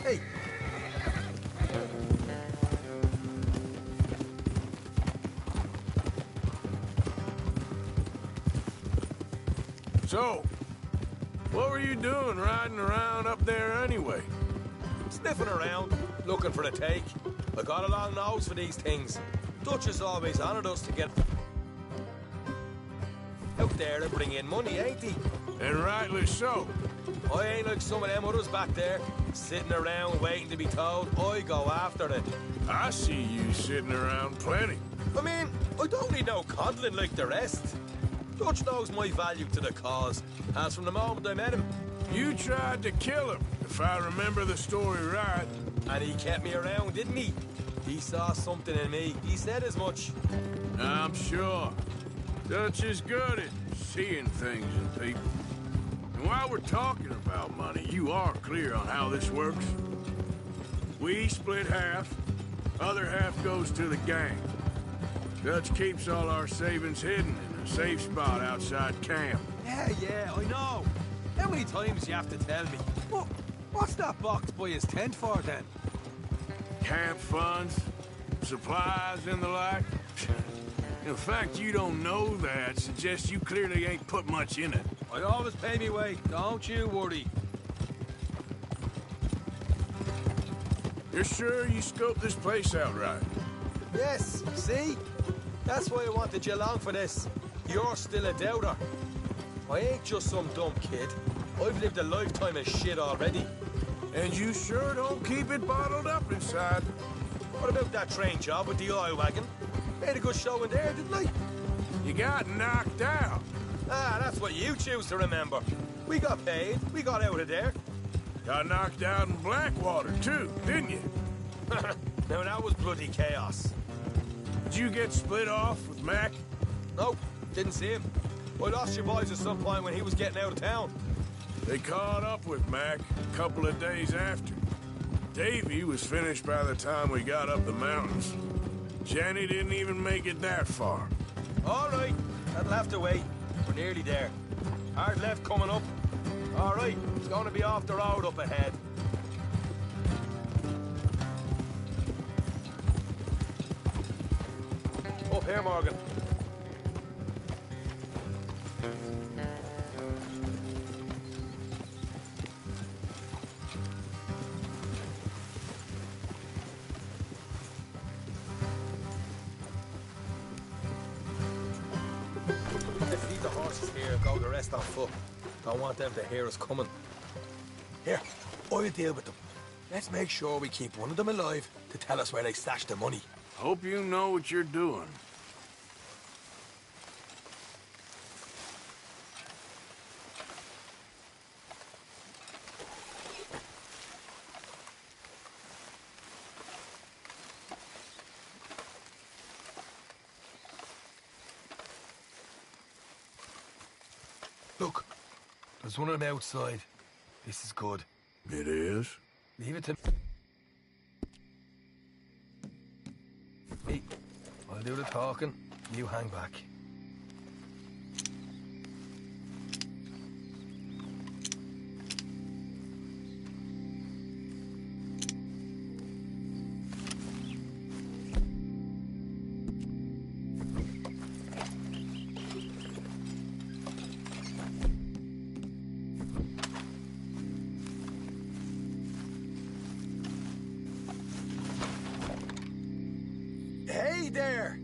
Hey. So, what were you doing riding around up there anyway? Sniffing around, looking for a take. I got a long nose for these things. Dutch has always honoured us to get out there and bring in money, ain't he? And rightly so. I ain't like some of them others back there, sitting around waiting to be told. I go after it. I see you sitting around plenty. I mean, I don't need no coddling like the rest. Dutch knows my value to the cause, as from the moment I met him. You tried to kill him, if I remember the story right. And he kept me around, didn't he? He saw something in me. He said as much. I'm sure. Dutch is good at seeing things in people. And while we're talking about money, you are clear on how this works. We split half, other half goes to the gang. Dutch keeps all our savings hidden in a safe spot outside camp. Yeah, I know. How many times you have to tell me? What's that box by his tent for, then? Camp funds, supplies, and the like. The fact you don't know that suggests you clearly ain't put much in it. I always pay me way, don't you worry. You're sure you scoped this place out right? Yes, see? That's why I wanted you along for this. You're still a doubter. I ain't just some dumb kid. I've lived a lifetime of shit already. And you sure don't keep it bottled up inside. What about that train job with the oil wagon? Made a good show in there, didn't I? You got knocked out. Ah, that's what you choose to remember. We got paid. We got out of there. Got knocked out in Blackwater, too, didn't you? Now, that was bloody chaos. Did you get split off with Mac? Nope, didn't see him. I lost your boys at some point when he was getting out of town. They caught up with Mac a couple of days after. Davy was finished by the time we got up the mountains. Jenny didn't even make it that far. All right, that'll have to wait. We're nearly there. Hard left coming up. All right, it's going to be off the road up ahead. Up here, Morgan. Let's leave the horses here and go the rest on foot. Don't want them to hear us coming. Here, I'll deal with them. Let's make sure we keep one of them alive to tell us where they stashed the money. Hope you know what you're doing. Look, there's one of them outside. This is good. It is? Leave it to... Hey, I'll do the talking. You hang back. Hey there!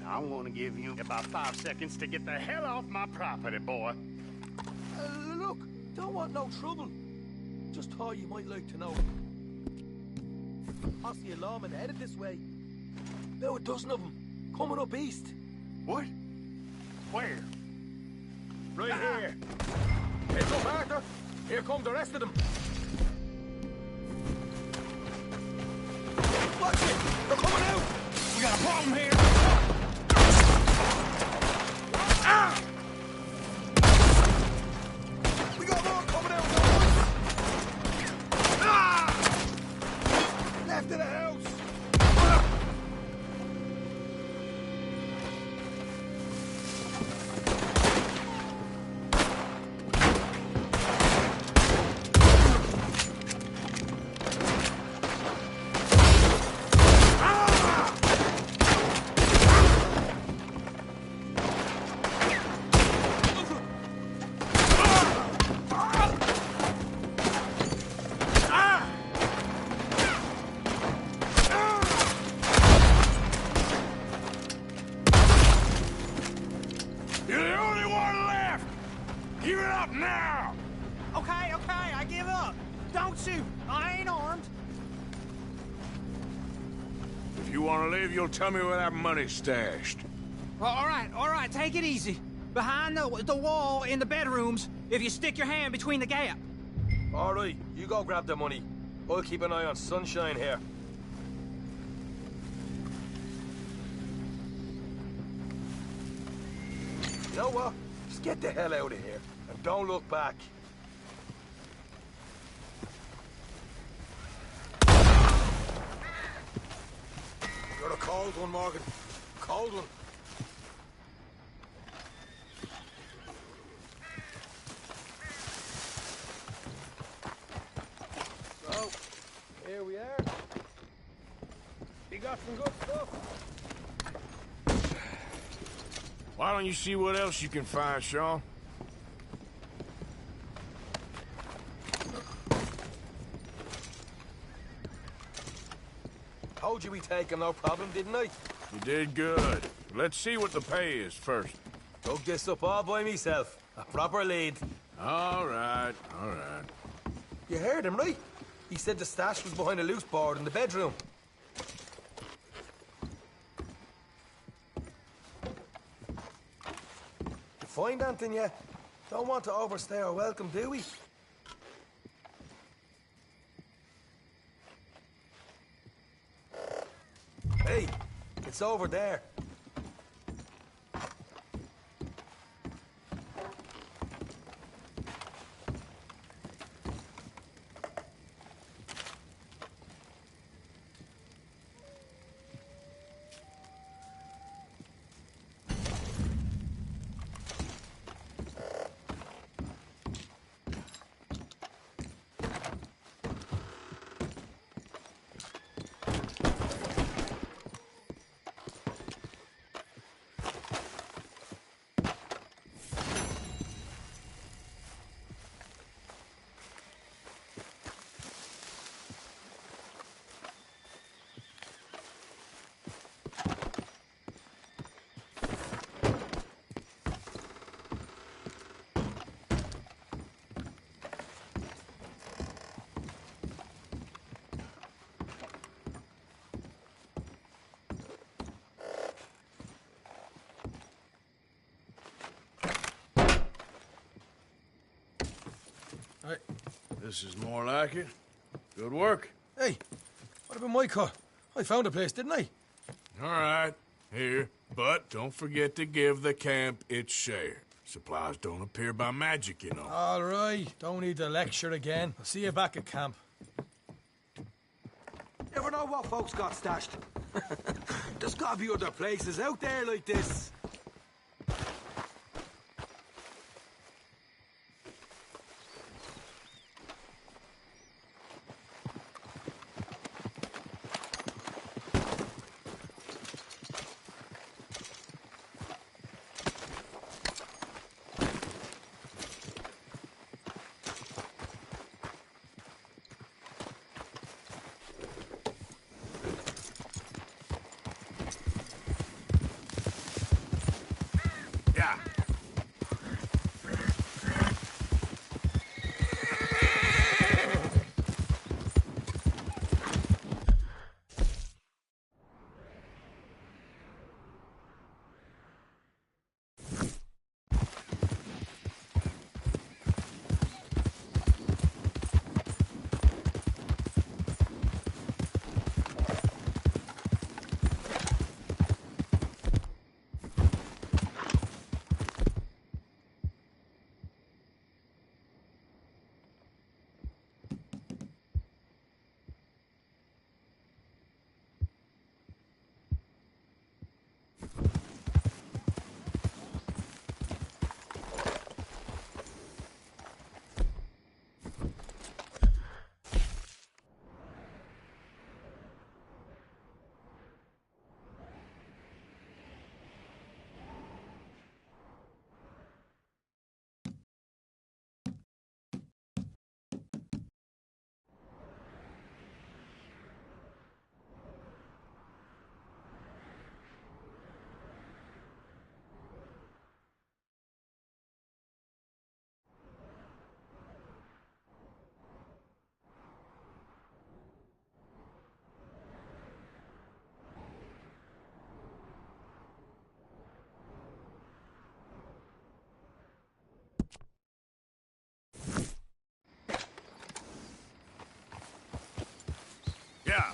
I'm gonna give you about 5 seconds to get the hell off my property, boy. Look, don't want no trouble. Just thought you might like to know. Posse of lawmen headed this way. About a dozen of them, coming up east. What? Where? Right here. Heads up, Arthur. Here come the rest of them. Watch it! They're coming out! We got a problem here! Ah! We got more coming out! Ah! Left of the house! You're the only one left! Give it up now! Okay, I give up. Don't shoot. I ain't armed. If you want to live, you'll tell me where that money's stashed. Well, all right, take it easy. Behind the wall in the bedrooms, if you stick your hand between the gap. All right, you go grab the money. I'll keep an eye on Sunshine here. You know what? Just get the hell out of here, and don't look back. You're a cold one, Morgan. Cold one. So, here we are. You got some good stuff. Why don't you see what else you can find, Sean? Told you we take him, no problem, didn't I? You did good. Let's see what the pay is first. Dug this up all by myself. A proper lead. All right, all right. You heard him, right? He said the stash was behind a loose board in the bedroom. You find anything yet? Don't want to overstay our welcome, do we? Hey, it's over there. This is more like it. Good work. Hey, what about my cut? I found a place, didn't I? All right, here. But don't forget to give the camp its share. Supplies don't appear by magic, you know. All right, don't need the lecture again. I'll see you back at camp. Never know what folks got stashed. There's gotta be other places out there like this. Yeah.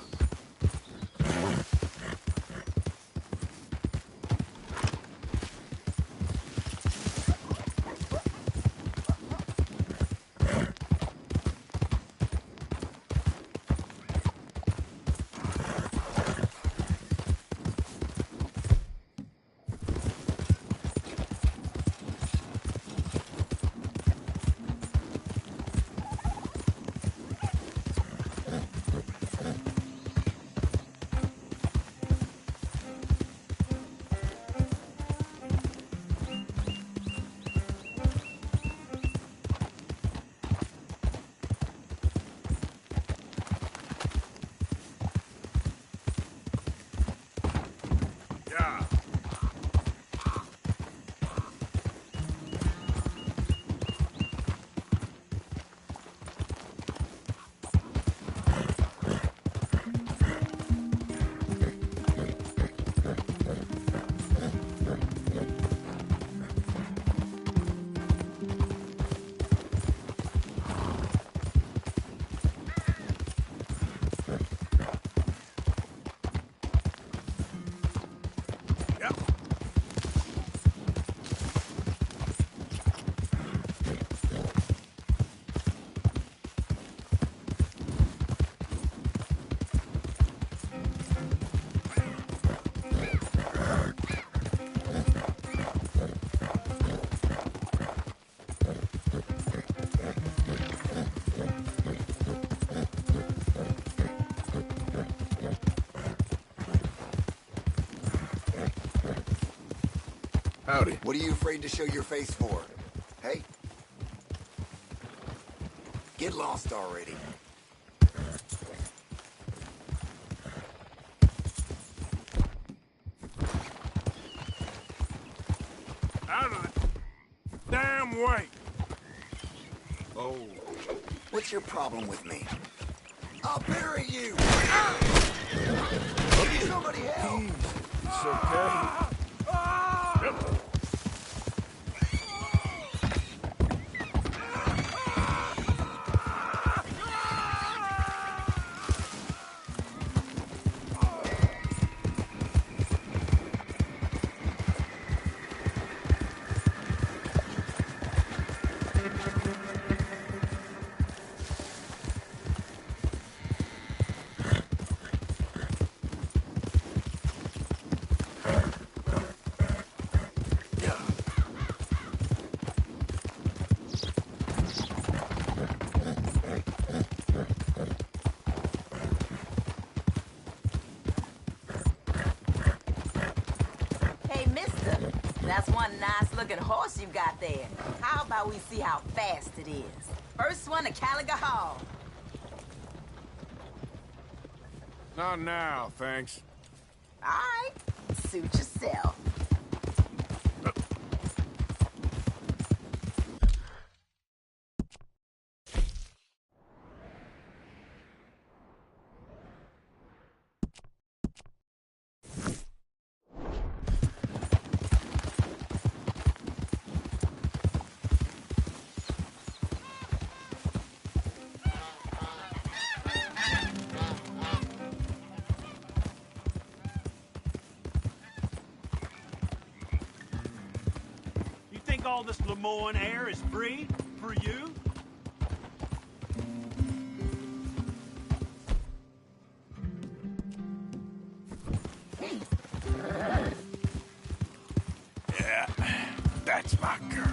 Howdy. What are you afraid to show your face for? Hey? Get lost already. Out of the damn way. Oh. What's your problem with me? I'll bury you! Somebody help! It's okay. nice-looking horse you got there. How about we see how fast it is? First one to Caliga Hall. Not now, thanks. All right, suit yourself. All this Lemoyne air is free for you? Yeah, that's my girl.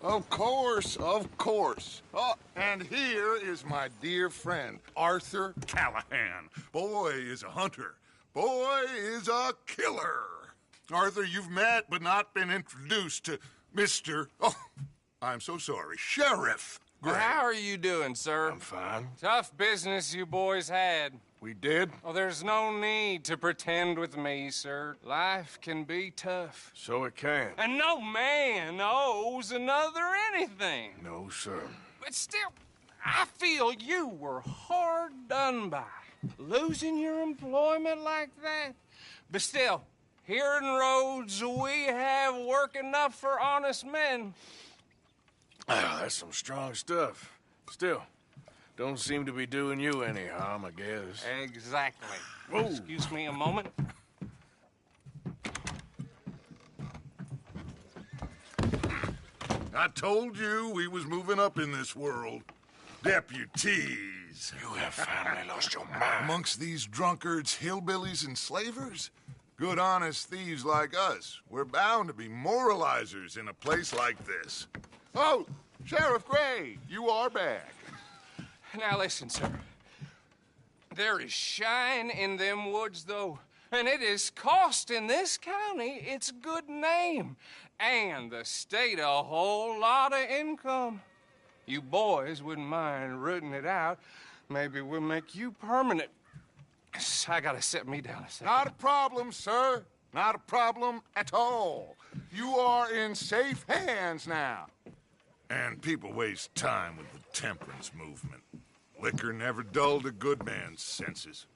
Of course, of course. Oh, and here is my dear friend, Arthur Callahan. Boy is a hunter. Boy is a killer. Arthur, you've met but not been introduced to Mr. Oh, I'm so sorry, Sheriff Gray. How are you doing, sir? I'm fine. Tough business you boys had. We did? Oh, there's no need to pretend with me, sir. Life can be tough. So it can. And no man owes another anything. No, sir. But still, I feel you were hard done by. Losing your employment like that. But still, here in Rhodes, we have work enough for honest men. Ah, that's some strong stuff. Still, don't seem to be doing you any harm, I guess. Exactly. Whoa. Excuse me a moment. I told you we was moving up in this world. Deputies. You have finally lost your mind. Amongst these drunkards, hillbillies, and slavers? Good, honest thieves like us. We're bound to be moralizers in a place like this. Oh, Sheriff Gray, you are back. Now listen, sir. There is shine in them woods, though, and it is costing this county its good name and the state a whole lot of income. You boys wouldn't mind rooting it out. Maybe we'll make you permanent. I gotta sit me down a second. Not a problem, sir. Not a problem at all. You are in safe hands now. And people waste time with the temperance movement. Liquor never dulled a good man's senses.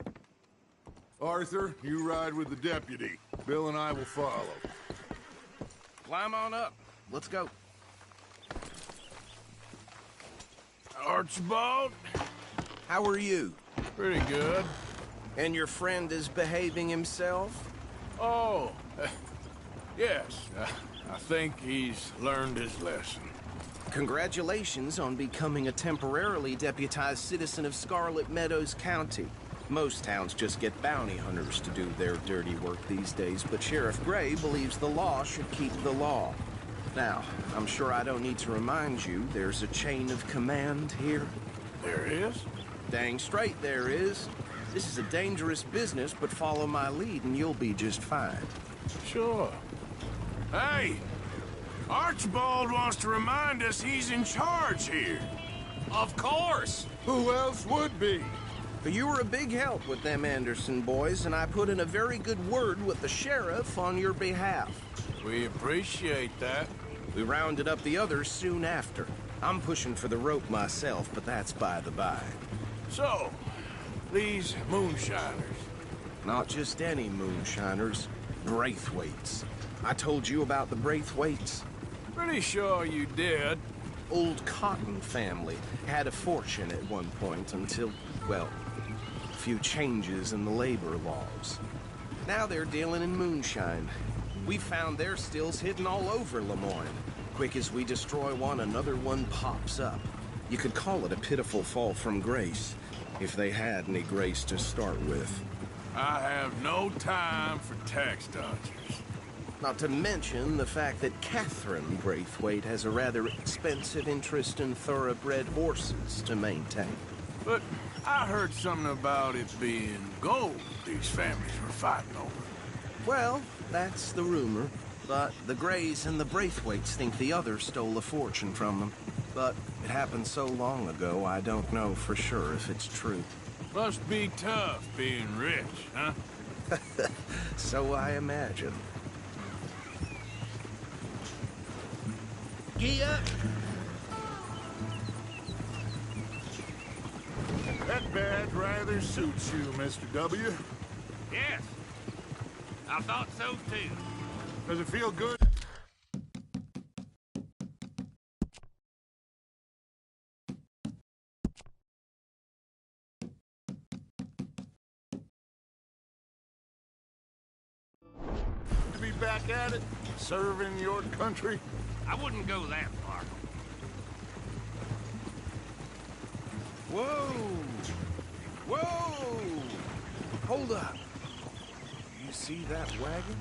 Arthur, you ride with the deputy. Bill and I will follow. Climb on up. Let's go. Archibald? How are you? Pretty good. And your friend is behaving himself? Oh, yes. I think he's learned his lesson. Congratulations on becoming a temporarily deputized citizen of Scarlet Meadows County. Most towns just get bounty hunters to do their dirty work these days, but Sheriff Gray believes the law should keep the law. Now, I'm sure I don't need to remind you there's a chain of command here. There is? Dang straight there is. This is a dangerous business, but follow my lead and you'll be just fine. Sure. Hey! Archibald wants to remind us he's in charge here. Of course! Who else would be? But you were a big help with them Anderson boys, and I put in a very good word with the sheriff on your behalf. We appreciate that. We rounded up the others soon after. I'm pushing for the rope myself, but that's by the by. So, these moonshiners. Not just any moonshiners. Braithwaites. I told you about the Braithwaites? Pretty sure you did. Old Cotton family had a fortune at one point until, well, a few changes in the labor laws. Now they're dealing in moonshine. We found their stills hidden all over Lemoyne. Quick as we destroy one, another one pops up. You could call it a pitiful fall from grace, if they had any grace to start with. I have no time for tax dodgers. Not to mention the fact that Catherine Braithwaite has a rather expensive interest in thoroughbred horses to maintain. But I heard something about it being gold these families were fighting over. Well, that's the rumor. But the Greys and the Braithwaites think the others stole a fortune from them. But it happened so long ago, I don't know for sure if it's true. Must be tough being rich, huh? So I imagine. Gee up! That badge rather suits you, Mr. W. Yes. I thought so, too. Does it feel good? To be back at it, serving your country? I wouldn't go that far. Whoa! Whoa! Hold up. You see that wagon?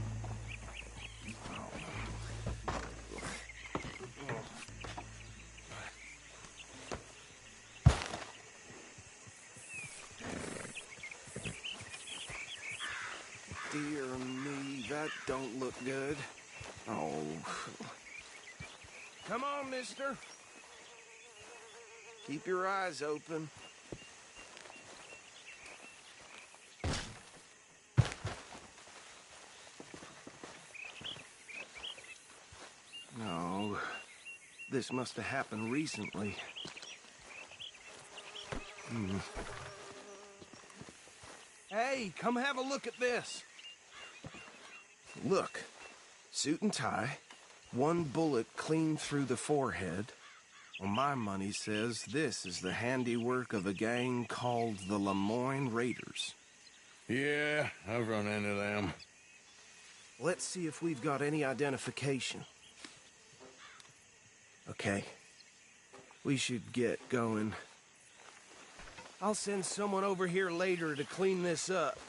Dear me, that don't look good. Oh. Come on, mister. Keep your eyes open. No. This must have happened recently. Hey, come have a look at this. Look. Suit and tie. One bullet clean through the forehead. Well, my money says this is the handiwork of a gang called the Lemoyne Raiders. Yeah, I've run into them. Let's see if we've got any identification. Okay. We should get going. I'll send someone over here later to clean this up.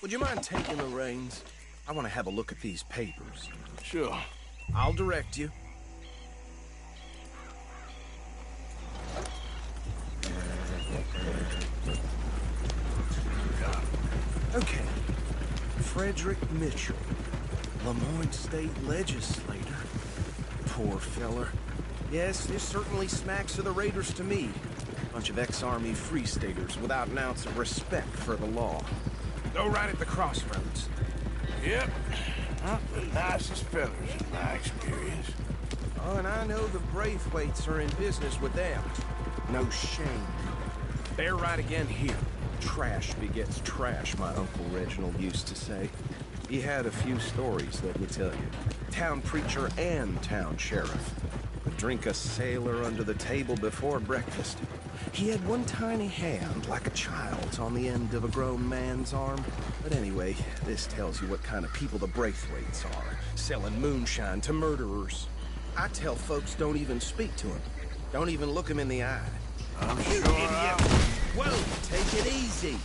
Would you mind taking the reins? I want to have a look at these papers. Sure. I'll direct you. Okay. Frederick Mitchell, Lemoyne State Legislator. Poor feller. Yes, this certainly smacks of the Raiders to me. Bunch of ex-Army Free Staters without an ounce of respect for the law. Go right at the crossroads. Yep. Not the nicest fellas in my experience. Oh, and I know the Braithwaites are in business with them. No shame. They're right again here. Trash begets trash, my Uncle Reginald used to say. He had a few stories, let me tell you. Town preacher and town sheriff. Would drink a sailor under the table before breakfast. He had one tiny hand, like a child's, on the end of a grown man's arm. But anyway, this tells you what kind of people the Braithwaites are. Selling moonshine to murderers. I tell folks don't even speak to him. Don't even look him in the eye. I'm You sure idiot! Whoa, take it easy.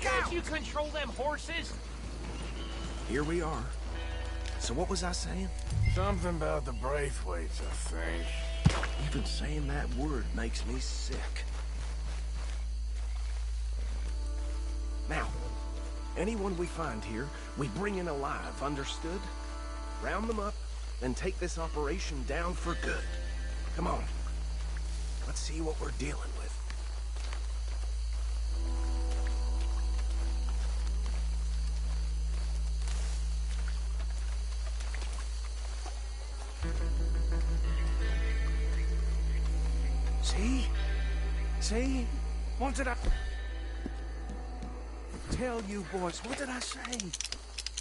Can't you control them horses? Here we are. So what was I saying? Something about the Braithwaites, I think. Even saying that word makes me sick. Now, anyone we find here, we bring in alive, understood? Round them up, and take this operation down for good. Come on. Let's see what we're dealing with. See? See? What did I... tell you boys? What did I say?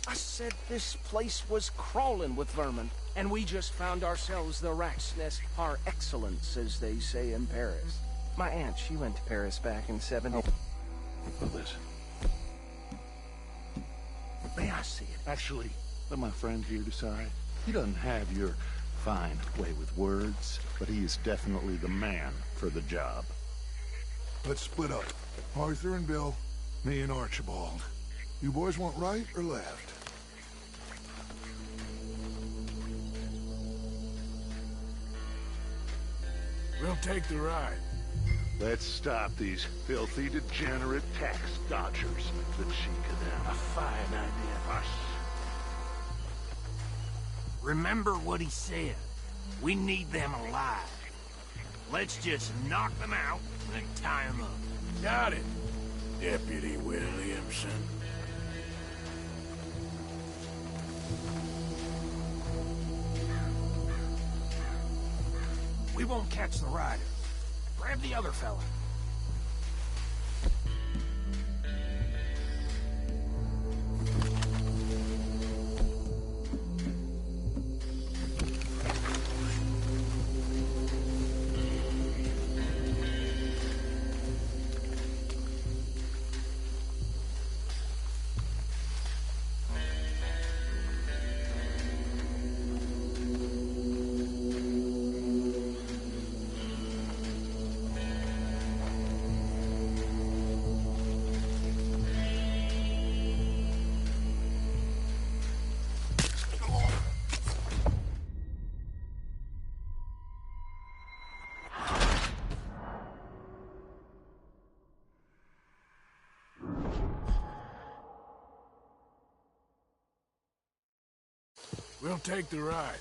I said this place was crawling with vermin, and we just found ourselves the rat's nest par excellence, as they say in Paris. My aunt, she went to Paris back in 70... Well, listen. May I see it? Actually, let my friend here decide. He doesn't have your fine way with words, but he is definitely the man for the job. Let's split up. Arthur and Bill, me and Archibald. You boys want right or left? We'll take the ride. Let's stop these filthy, degenerate tax dodgers. The cheek of them. A fine idea. Remember what he said. We need them alive. Let's just knock them out and tie them up. Got it, Deputy Williamson. We won't catch the rider. Grab the other fella. We'll take the ride.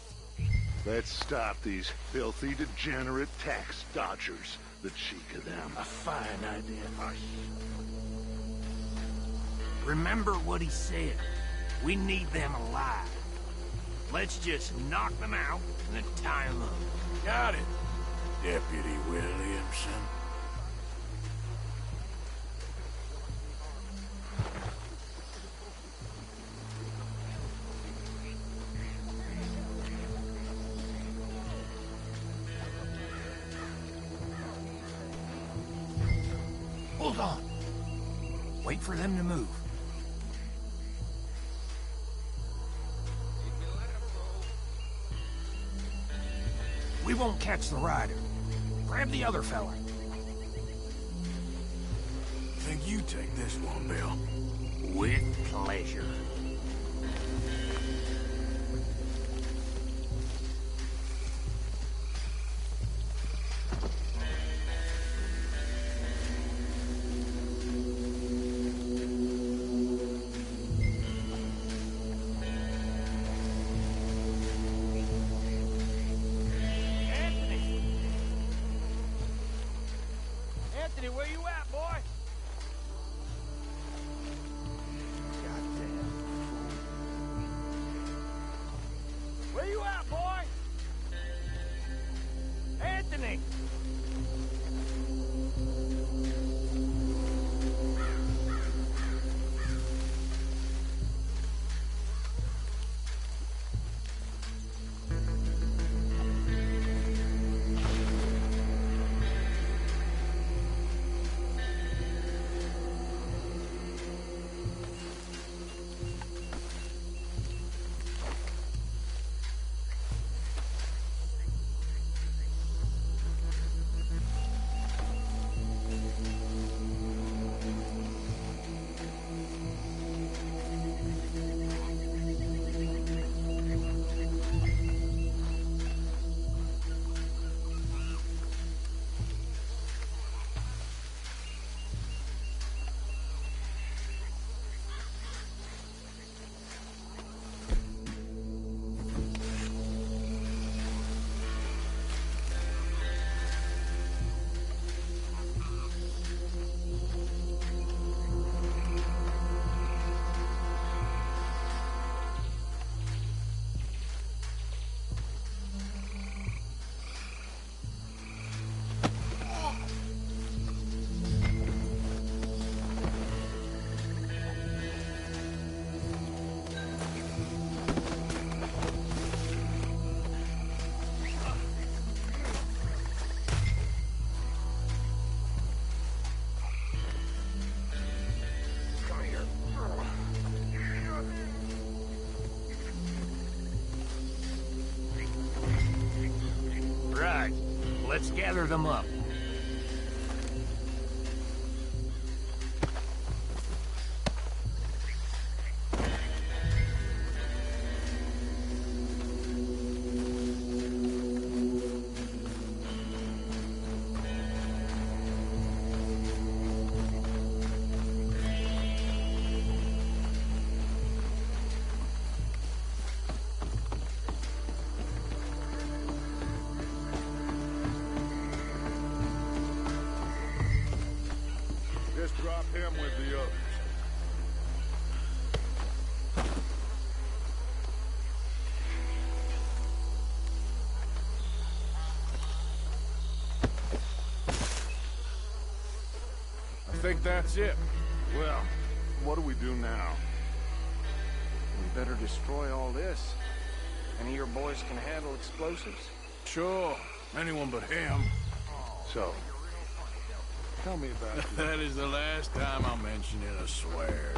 Let's stop these filthy, degenerate tax dodgers. The cheek of them. A fine idea. Remember what he said. We need them alive. Let's just knock them out and tie them up. Got it, Deputy Williamson. Hold on. Wait for them to move. We won't catch the rider. Grab the other fella. Think you take this one, Bill? With pleasure. Anthony, where you at, boy? Goddamn. Where you at, boy? Anthony! let's gather them up. Just drop him with the others. I think that's it. Well, what do we do now? We better destroy all this. Any of your boys can handle explosives? Sure. Anyone but him. So, tell me about it. That is the last time I'll mention it, I swear.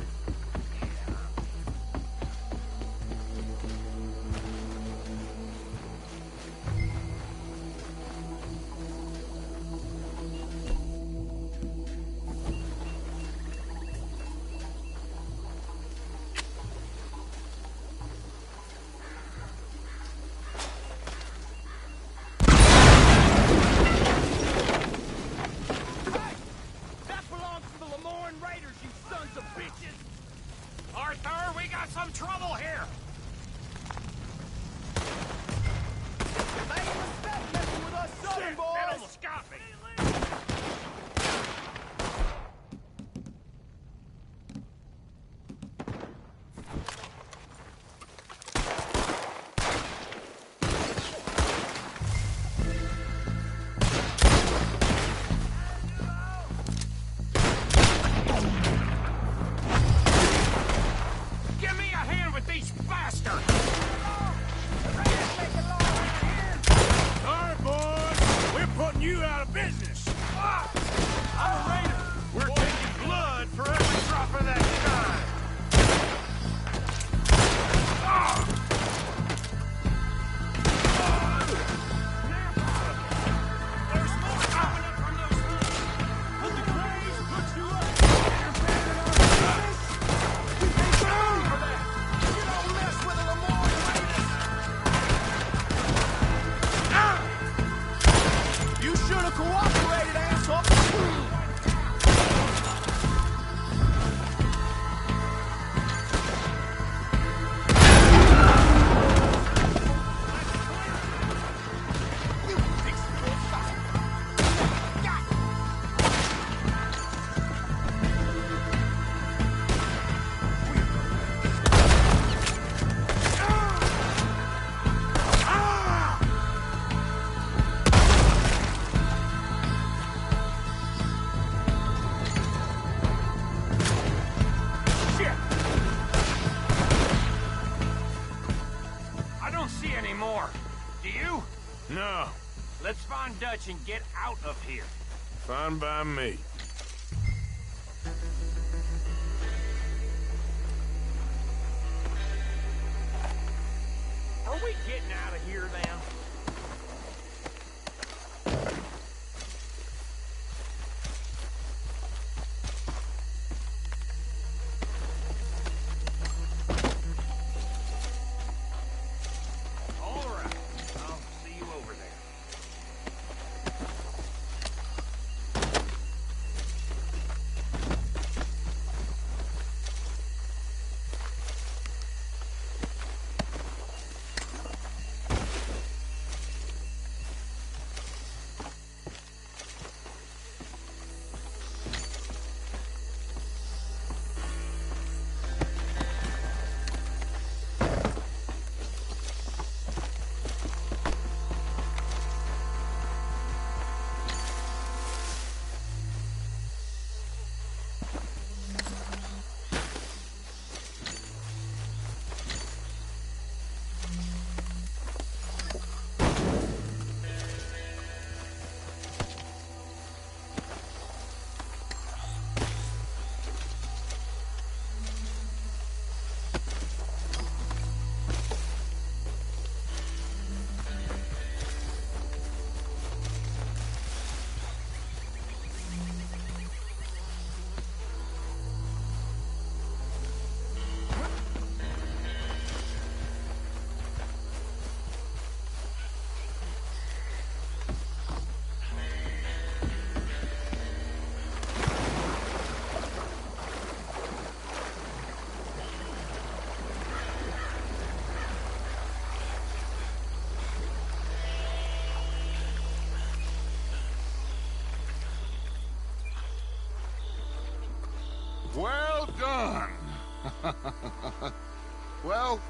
That belongs to the Lemoyne Raiders, you sons of bitches! Arthur, we got some trouble here! They ain't respect messing with us southern boys! That almost got me! Give me a hand with these bastards! All right, boys. We're putting you out of business. I'm a raider! We're taking blood for every drop of that shine! There's more coming up from those hoods! Will the Grays put you up? You ain't bound for that! You don't mess with the Lemoyne Raiders! You should have cooperated, asshole! Shit! I don't see any more. Do you? No. Let's find Dutch and get out of here. Fine by me. Are we getting out of here then? All right. I'll see you over there. Well done. Well,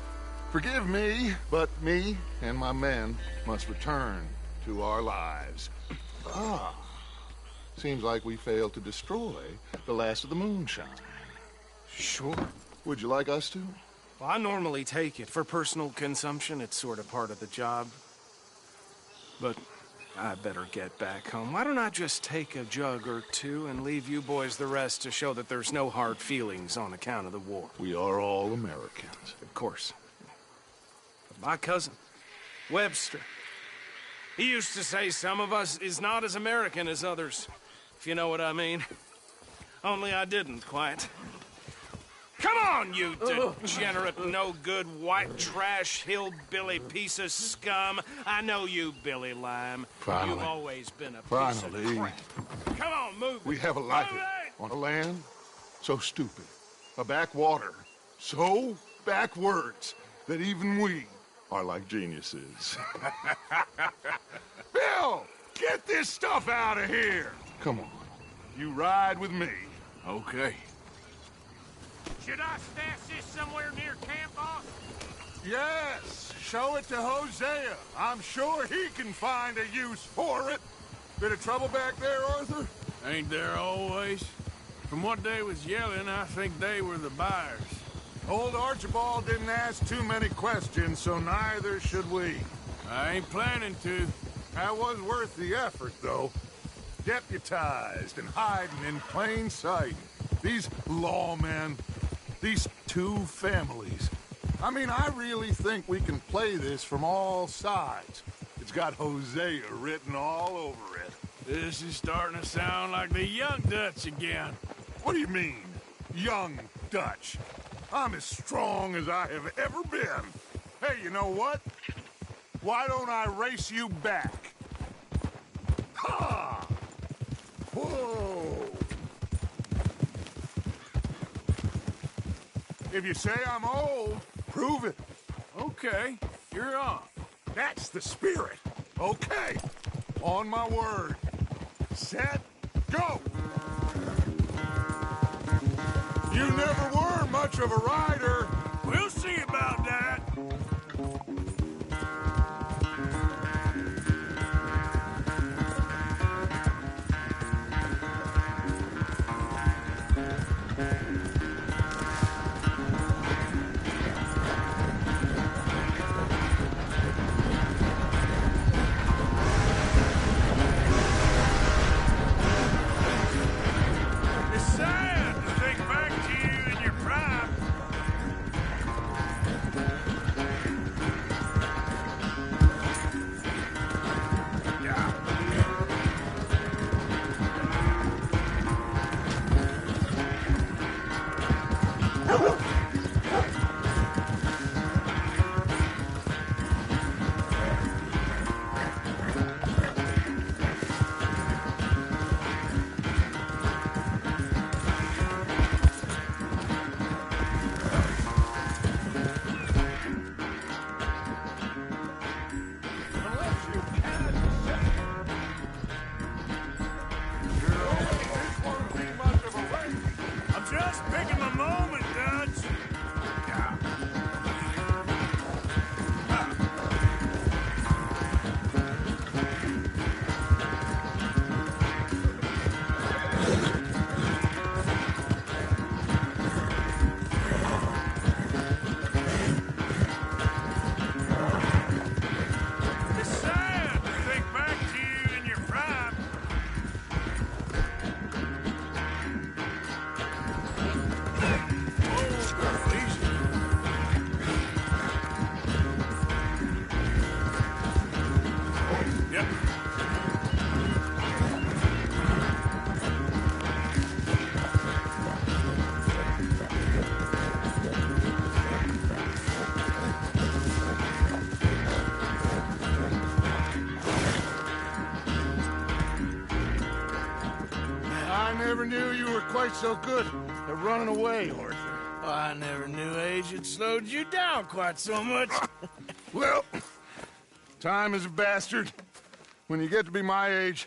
forgive me, but me and my men must return to our lives. Seems like we failed to destroy the last of the moonshine. Sure. Would you like us to? Well, I normally take it. For personal consumption, it's sort of part of the job. But I better get back home. Why don't I just take a jug or two and leave you boys the rest to show that there's no hard feelings on account of the war? We are all Americans. Of course. But my cousin, Webster, he used to say some of us is not as American as others, if you know what I mean. Only I didn't quite. Come on, you degenerate, no-good, white trash, hillbilly piece of scum. I know you, Billy Lime. Finally. You've always been a piece of crap. Come on, move it. We have a life on a land so stupid, a backwater so backwards that even we are like geniuses. Bill, get this stuff out of here. Come on, you ride with me. Okay. Should I stash this somewhere near camp, boss? Yes, show it to Hosea. I'm sure he can find a use for it. Bit of trouble back there, Arthur? Ain't there always? From what they was yelling, I think they were the buyers. Old Archibald didn't ask too many questions, so neither should we. I ain't planning to. That was worth the effort, though. Deputized and hiding in plain sight. These lawmen, these two families. I mean, I really think we can play this from all sides. It's got Hosea written all over it. This is starting to sound like the Young Dutch again. What do you mean, Young Dutch? I'm as strong as I have ever been. Hey, you know what? Why don't I race you back? Ha! Whoa! If you say I'm old, prove it. Okay, you're on. That's the spirit. Okay, on my word. Set, go! You never were much of a rider. We'll see about that. Never knew you were quite so good at running away, Arthur. I never knew age had slowed you down quite so much. Well, time is a bastard. When you get to be my age,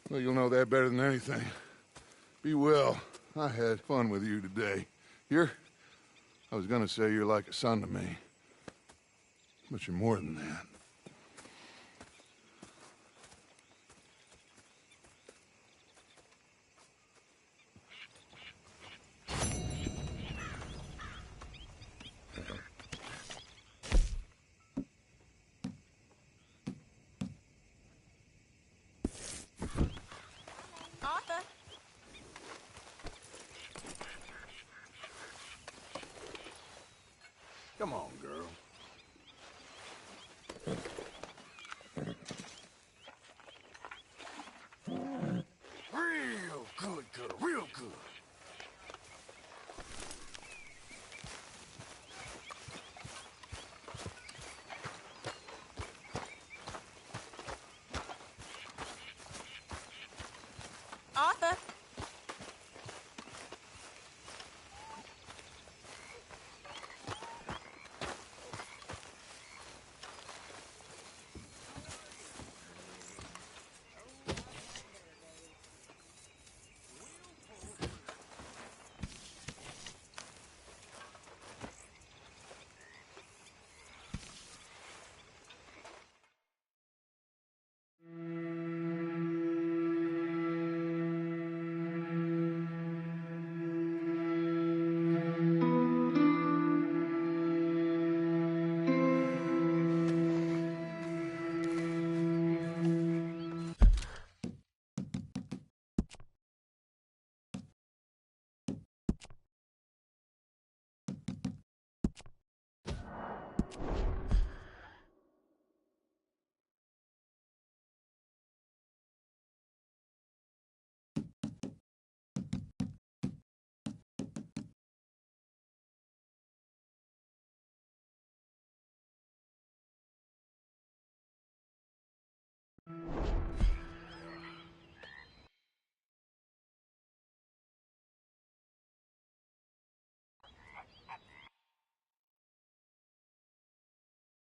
well, you'll know that better than anything. Be well, I had fun with you today. I was gonna say you're like a son to me. But you're more than that. Arthur? Come on, girl. Real good, girl, real good. Arthur?